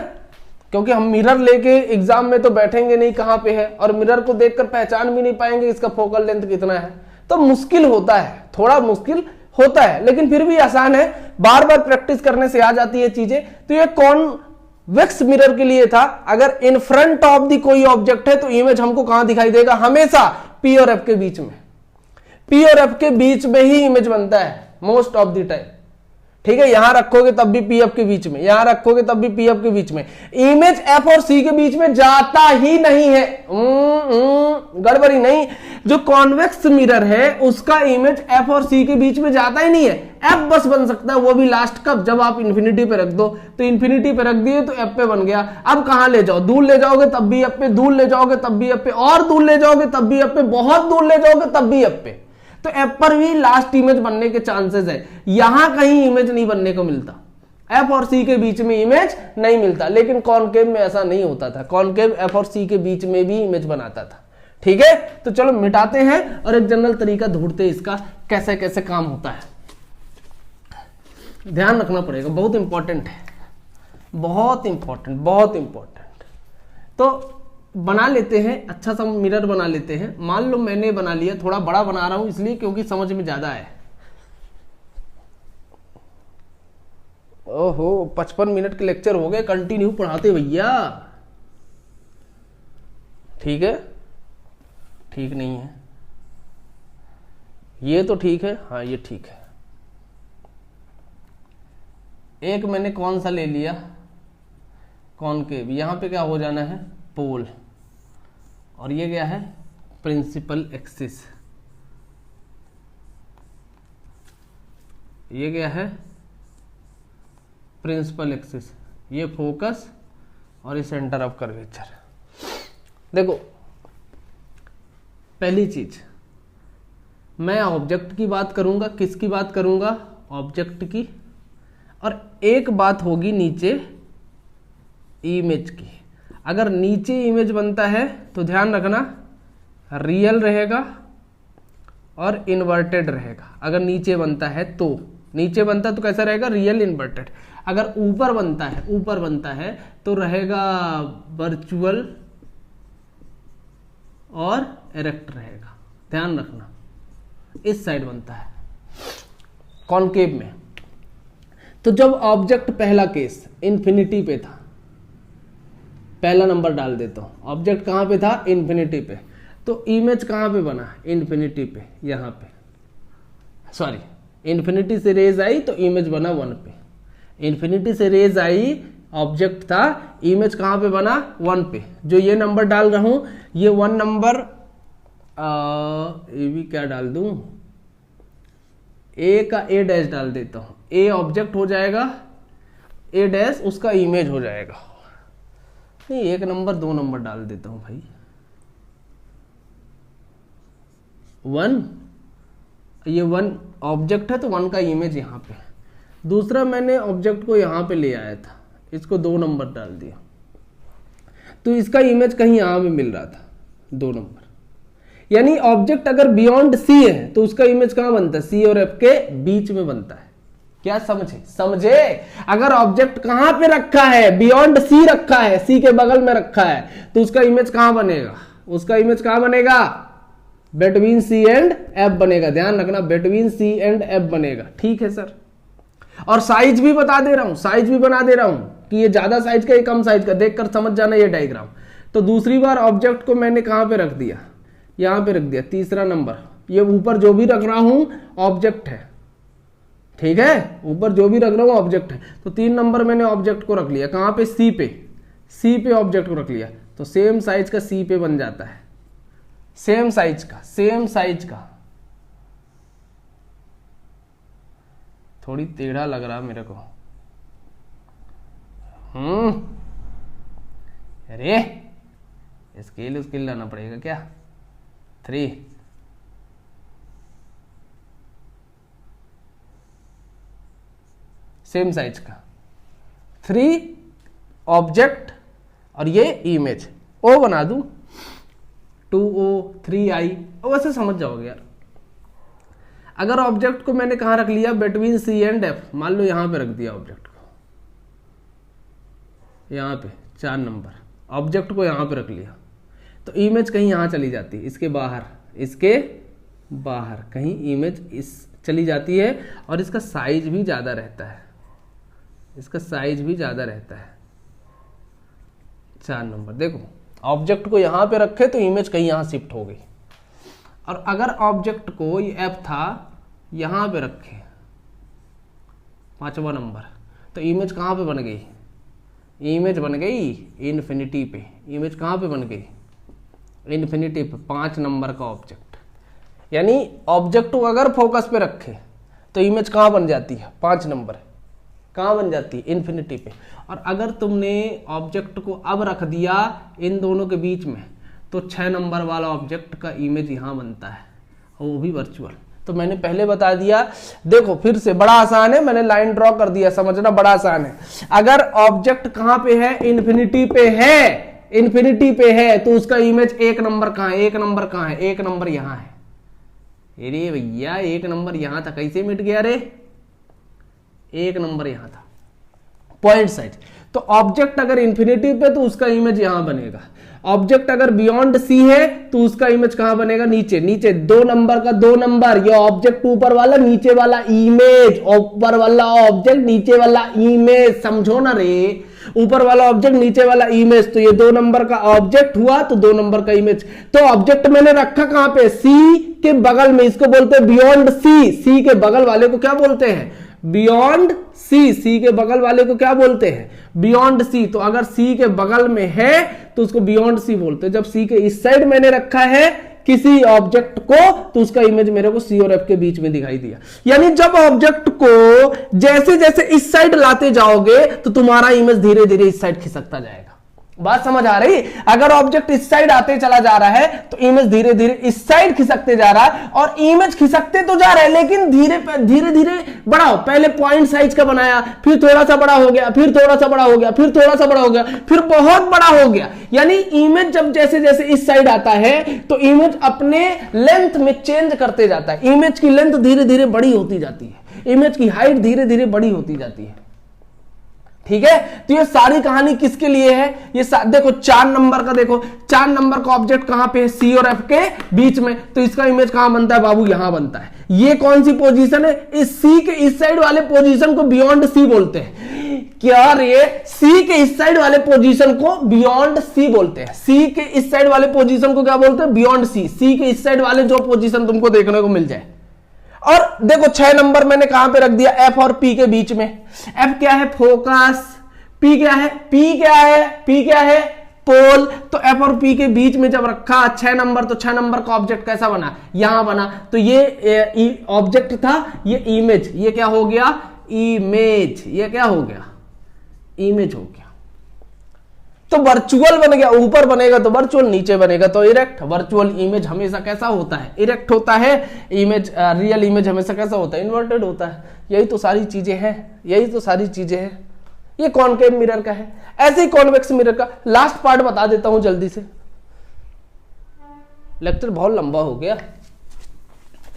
क्योंकि हम मिरर लेके एग्जाम में तो बैठेंगे नहीं कहां पे है, और मिरर को देखकर पहचान भी नहीं पाएंगे इसका फोकल लेंथ कितना है। तो मुश्किल होता है, थोड़ा मुश्किल होता है, लेकिन फिर भी आसान है, बार बार प्रैक्टिस करने से आ जाती है चीजें। तो ये कॉन्वेक्स मिरर के लिए था। अगर इन फ्रंट ऑफ दी कोई ऑब्जेक्ट है तो इमेज हमको कहां दिखाई देगा, हमेशा पी और एफ के बीच में, पी और एफ के बीच में ही इमेज बनता है मोस्ट ऑफ द टाइम। ठीक है, यहां रखोगे तब भी पी एफ के बीच में, यहां रखोगे तब भी पी एफ के बीच में, इमेज एफ और सी के बीच में जाता ही नहीं है। गड़बड़ी नहीं, जो कॉन्वेक्स मिरर है उसका इमेज एफ और सी के बीच में जाता ही नहीं है। एफ बस बन सकता है, वो भी लास्ट कब, जब आप इन्फिनिटी पे रख दो, तो इन्फिनिटी पे रख दिए तो एफ पे बन गया। अब कहां ले जाओ, दूर ले जाओगे तब भी एफ पे, दूर ले जाओगे तब भी एफ पे, और दूर ले जाओगे तब भी एफ पे, बहुत दूर ले जाओगे तब भी एफ पे। तो एफ पर भी लास्ट इमेज बनने के चांसेस है, यहां कहीं इमेज नहीं बनने को मिलता, एफ और सी के बीच में इमेज नहीं मिलता। लेकिन कॉनकेव में ऐसा नहीं होता था, कॉनकेव एफ और सी के बीच में भी इमेज बनाता था। ठीक है, तो चलो मिटाते हैं और एक जनरल तरीका ढूंढते हैं इसका कैसे कैसे काम होता है। ध्यान रखना पड़ेगा, बहुत इंपॉर्टेंट है, बहुत इंपॉर्टेंट, बहुत इंपॉर्टेंट। तो बना लेते हैं, अच्छा सा मिरर बना लेते हैं। मान लो मैंने बना लिया, थोड़ा बड़ा बना रहा हूं इसलिए क्योंकि समझ में ज्यादा है। ओहो 55 मिनट के लेक्चर हो गए, कंटिन्यू पढ़ाते भैया। ठीक है, ठीक नहीं है ये तो ठीक है, हाँ ये ठीक है। एक मैंने कौन सा ले लिया, कॉनकेव, यहां पे क्या हो जाना है, पोल, और ये क्या है, प्रिंसिपल एक्सिस। ये क्या है, प्रिंसिपल एक्सिस, ये फोकस और ये सेंटर ऑफ कर्वेचर। देखो पहली चीज, मैं ऑब्जेक्ट की बात करूंगा, किसकी बात करूंगा, ऑब्जेक्ट की, और एक बात होगी नीचे इमेज की। अगर नीचे इमेज बनता है तो ध्यान रखना रियल रहेगा और इन्वर्टेड रहेगा। अगर नीचे बनता है तो, नीचे बनता है तो कैसा रहेगा, रियल इन्वर्टेड। अगर ऊपर बनता है, ऊपर बनता है तो रहेगा वर्चुअल और इरेक्ट रहेगा। ध्यान रखना, इस साइड बनता है कॉनकेव में। तो जब ऑब्जेक्ट, पहला केस इन्फिनिटी पे था, पहला नंबर डाल देता हूं, ऑब्जेक्ट कहां पे था, इन्फिनिटी पे, तो इमेज कहां पे बना, इन्फिनिटी पे, यहां पे, सॉरी इन्फिनिटी से रेज आई तो इमेज बना 1 पे, इन्फिनिटी से रेज आई, ऑब्जेक्ट था, इमेज कहां पे बना, 1 पे। जो ये नंबर डाल रहा हूं, ये 1 नंबर, ये भी क्या डाल दूं, ए का ए डैश डाल देता हूं, ए ऑब्जेक्ट हो जाएगा, ए डैश उसका इमेज हो जाएगा। नहीं, 1 नंबर 2 नंबर डाल देता हूं भाई, 1, ये 1 ऑब्जेक्ट है तो 1 का इमेज यहां पे। दूसरा मैंने ऑब्जेक्ट को यहां पे ले आया था, इसको 2 नंबर डाल दिया, तो इसका इमेज कहीं यहां पे मिल रहा था 2 नंबर। यानी ऑब्जेक्ट अगर बियॉन्ड सी है तो उसका इमेज कहां बनता है, सी और एफ के बीच में बनता है। क्या समझे? अगर ऑब्जेक्ट कहां पे रखा है, बियॉन्ड सी रखा है, सी के बगल में रखा है, तो उसका इमेज कहां बनेगा, उसका इमेज कहां बनेगा, बिटवीन सी एंड एफ बनेगा। ध्यान रखना, बिटवीन सी एंड एफ बनेगा। ठीक है सर, और साइज भी बता दे रहा हूं, साइज भी बना दे रहा हूं कि ये ज्यादा साइज का, ये कम साइज का, देखकर समझ जाना ये डायग्राम। तो दूसरी बार ऑब्जेक्ट को मैंने कहां पे रख दिया, यहां पे रख दिया, तीसरा नंबर। ये ऊपर जो भी रख रहा हूं ऑब्जेक्ट है, ठीक है, ऊपर जो भी रख रहा हूं ऑब्जेक्ट है। तो 3 नंबर मैंने ऑब्जेक्ट को रख लिया, कहां पे, सी पे, सी पे ऑब्जेक्ट को रख लिया, तो सेम साइज का सी पे बन जाता है, सेम साइज का, सेम साइज का। थोड़ी टेढ़ा लग रहा मेरे को, अरे स्केल स्केल लाना पड़ेगा क्या, 3, सेम साइज का, 3 ऑब्जेक्ट और ये इमेज, ओ बना दूं, 2O 3I, वैसे समझ जाओगे यार। अगर ऑब्जेक्ट को मैंने कहां रख लिया, बिटवीन सी एंड एफ, मान लो यहां पे रख दिया ऑब्जेक्ट को, यहां पे 4 नंबर, ऑब्जेक्ट को यहां पे रख लिया, तो इमेज कहीं यहां चली जाती है, इसके बाहर, इसके बाहर कहीं इमेज इस चली जाती है और इसका साइज भी ज़्यादा रहता है, इसका साइज भी ज़्यादा रहता है। 4 नंबर देखो, ऑब्जेक्ट को यहाँ पे रखे तो इमेज कहीं यहाँ शिफ्ट हो गई, और अगर ऑब्जेक्ट को ये एफ था यहाँ पे रखे 5वां नंबर, तो इमेज कहाँ पे बन गई? इमेज बन गई इन्फिनिटी पे। इमेज कहाँ पे बन गई? इन्फिनिटी पे, 5 नंबर का ऑब्जेक्ट। यानी ऑब्जेक्ट को अगर फोकस पे रखे तो इमेज कहाँ बन जाती है? 5 नंबर। कहाँ बन जाती है? इन्फिनिटी पे। और अगर तुमने ऑब्जेक्ट को अब रख दिया इन दोनों के बीच में, तो 6 नंबर वाला ऑब्जेक्ट का इमेज यहाँ बनता है, और वो भी वर्चुअल। तो मैंने पहले बता दिया, देखो फिर से बड़ा आसान है, मैंने लाइन ड्रॉ कर दिया, समझना बड़ा आसान है। अगर ऑब्जेक्ट कहाँ पे है? इन्फिनिटी पे है, इन्फिनिटी पे है, तो उसका इमेज 1 नंबर कहाँ है? 1 नंबर कहाँ है? 1 नंबर यहाँ है। अरे भैया 1 नंबर यहाँ था, कैसे मिट गया रे? 1 नंबर यहाँ था, पॉइंट साइज। तो ऑब्जेक्ट अगर इन्फिनिटी पे तो उसका इमेज यहां बनेगा। ऑब्जेक्ट अगर बियॉन्ड सी है तो उसका इमेज कहां बनेगा? नीचे। नीचे 2 नंबर का 2 नंबर, ये ऑब्जेक्ट ऊपर वाला, नीचे वाला इमेज, ऊपर वाला ऑब्जेक्ट नीचे वाला इमेज, समझो ना रे। ऊपर वाला ऑब्जेक्ट नीचे वाला इमेज, तो ये 2 नंबर का ऑब्जेक्ट हुआ तो 2 नंबर का इमेज। तो ऑब्जेक्ट मैंने रखा कहां पे? सी के बगल में, इसको बोलते हैं बियॉन्ड सी। सी के बगल वाले को क्या बोलते हैं? बियॉन्ड सी। सी के बगल वाले को क्या बोलते हैं? Beyond C. तो अगर सी के बगल में है तो उसको बियॉन्ड सी बोलते हैं। जब सी के इस साइड मैंने रखा है किसी ऑब्जेक्ट को, तो उसका इमेज मेरे को सी और एफ के बीच में दिखाई दिया। यानी जब ऑब्जेक्ट को जैसे जैसे इस साइड लाते जाओगे तो तुम्हारा इमेज धीरे धीरे इस साइड खिसकता जाएगा। बात समझ आ रही? अगर ऑब्जेक्ट इस साइड आते चला जा रहा है तो इमेज धीरे धीरे इस साइड खिसकते जा रहा है, और इमेज खिसकते तो जा रहे हैं लेकिन धीरे धीरे बड़ा हो। पहले पॉइंट साइज का बनाया, फिर थोड़ा सा बड़ा हो गया, फिर थोड़ा सा बड़ा हो गया, फिर थोड़ा सा बड़ा हो गया, फिर बहुत बड़ा हो गया। यानी इमेज जब जैसे जैसे इस साइड आता है तो इमेज अपने लेंथ में चेंज करते जाता है। इमेज की लेंथ धीरे धीरे बड़ी होती जाती है, इमेज की हाइट धीरे धीरे बड़ी होती जाती है। ठीक है, तो ये सारी कहानी किसके लिए है? ये देखो 4 नंबर का, देखो 4 नंबर का ऑब्जेक्ट कहां पे है? सी और एफ के बीच में, तो इसका इमेज कहां बनता है बाबू? यहां बनता है। ये कौन सी पोजीशन है? इस सी के इस साइड वाले पोजीशन को बियॉन्ड सी बोलते हैं। क्या रे? सी के इस साइड वाले पोजीशन को बियॉन्ड सी बोलते हैं। सी के इस साइड वाले पोजीशन को क्या बोलते हैं? बियॉन्ड सी। सी के इस साइड वाले जो पोजीशन तुमको देखने को मिल जाए। और देखो 6 नंबर मैंने कहां पे रख दिया? एफ और पी के बीच में। एफ क्या है? फोकस। पी क्या है? पी क्या है? पी क्या है? पोल। तो एफ और पी के बीच में जब रखा 6 नंबर, तो 6 नंबर का ऑब्जेक्ट कैसा बना? यहां बना। तो ये ऑब्जेक्ट था, ये इमेज, ये क्या हो गया? इमेज। ये क्या हो गया? इमेज हो गया। तो वर्चुअल बन गया। ऊपर बनेगा तो वर्चुअल, नीचे बनेगा तो इरेक्ट। वर्चुअल इमेज हमेशा कैसा होता है? इरेक्ट होता है। इमेज रियल इमेज हमेशा कैसा होता है? इन्वर्टेड होता है। यही तो सारी चीजें हैं, यही तो सारी चीजें हैं। ये कॉनकेव मिरर का है, ऐसे ही कॉन्वेक्स मिरर का। लास्ट पार्ट बता देता हूं जल्दी से, लेक्चर बहुत लंबा हो गया।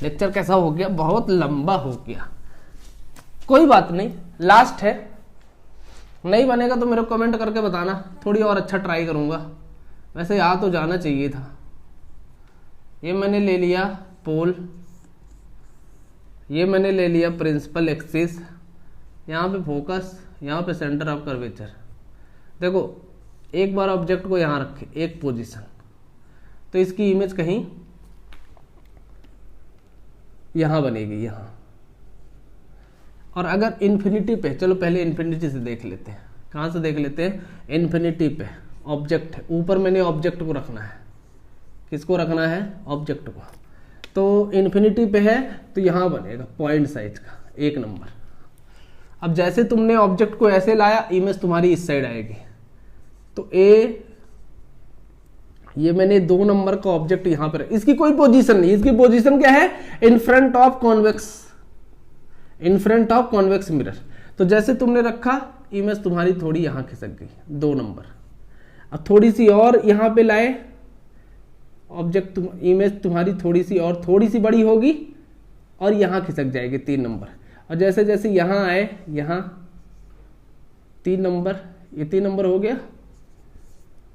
लेक्चर कैसा हो गया? बहुत लंबा हो गया। कोई बात नहीं, लास्ट है। नहीं बनेगा तो मेरे को कमेंट करके बताना, थोड़ी और अच्छा ट्राई करूंगा। वैसे आ तो जाना चाहिए था। ये मैंने ले लिया पोल, ये मैंने ले लिया प्रिंसिपल एक्सिस, यहाँ पे फोकस, यहाँ पे सेंटर ऑफ कर्वेचर। देखो एक बार ऑब्जेक्ट को यहाँ रखे एक पोजीशन, तो इसकी इमेज कहीं यहाँ बनेगी, यहाँ। और अगर इन्फिनिटी पे, चलो पहले इन्फिनिटी से देख लेते हैं। कहाँ से देख लेते हैं? इन्फिनिटी पे ऑब्जेक्ट है, ऊपर मैंने ऑब्जेक्ट को रखना है। किसको रखना है? ऑब्जेक्ट को। तो इन्फिनिटी पे है तो यहाँ बनेगा पॉइंट साइज का 1 नंबर। अब जैसे तुमने ऑब्जेक्ट को ऐसे लाया, इमेज तुम्हारी इस साइड आएगी। तो ये मैंने 2 नंबर का ऑब्जेक्ट यहां पर, इसकी कोई पोजीशन नहीं, इसकी पोजीशन क्या है? इन front of convex, in front of convex mirror. तो जैसे तुमने रखा, इमेज तुम्हारी थोड़ी यहां खिसक गई 2 नंबर। अब थोड़ी सी और यहां पे लाए ऑब्जेक्ट, इमेज तुम्हारी थोड़ी सी बड़ी होगी और यहां खिसक जाएगी 3 नंबर। और जैसे जैसे यहां आए, यहां 3 नंबर, ये 3 नंबर हो गया,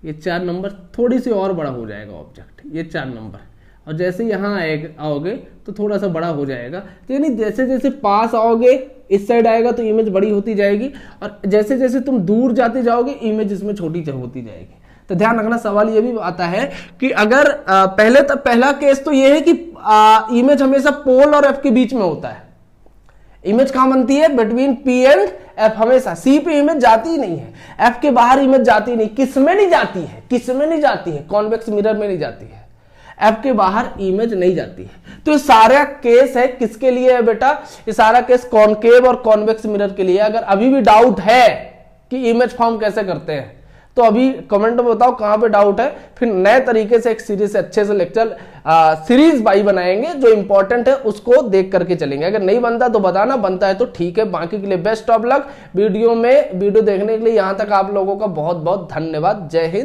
ये 4 नंबर, थोड़ी सी और बड़ा हो जाएगा ऑब्जेक्ट, ये 4 नंबर। और जैसे यहाँ आओगे तो थोड़ा सा बड़ा हो जाएगा। यानी जैसे जैसे पास आओगे इस साइड आएगा तो इमेज बड़ी होती जाएगी, और जैसे जैसे तुम दूर जाते जाओगे इमेज इसमें छोटी होती जाएगी। तो ध्यान रखना, सवाल ये भी आता है कि अगर पहला केस तो ये है कि इमेज हमेशा पोल और एफ के बीच में होता है। इमेज कहां बनती है? Between P and F. हमेशा सी पे इमेज जाती ही नहीं है, एफ के बाहर इमेज जाती नहीं। किसमें नहीं जाती है? किसमें नहीं जाती है? कॉन्वेक्स मिरर में नहीं जाती है, एफ के बाहर इमेज नहीं जाती है। तो ये सारा केस है किसके लिए है बेटा? ये सारा केस कॉनकेव और कॉन्वेक्स मिरर के लिए। अगर अभी भी डाउट है कि इमेज फॉर्म कैसे करते हैं तो अभी कमेंट में बताओ कहां पे डाउट है, फिर नए तरीके से एक सीरीज से अच्छे से लेक्चर सीरीज बाई बनाएंगे, जो इंपॉर्टेंट है उसको देख करके चलेंगे। अगर नहीं बनता तो बताना, बनता है तो ठीक है। बाकी के लिए बेस्ट ऑफ लक। वीडियो देखने के लिए यहां तक आप लोगों का बहुत बहुत धन्यवाद। जय हिंद।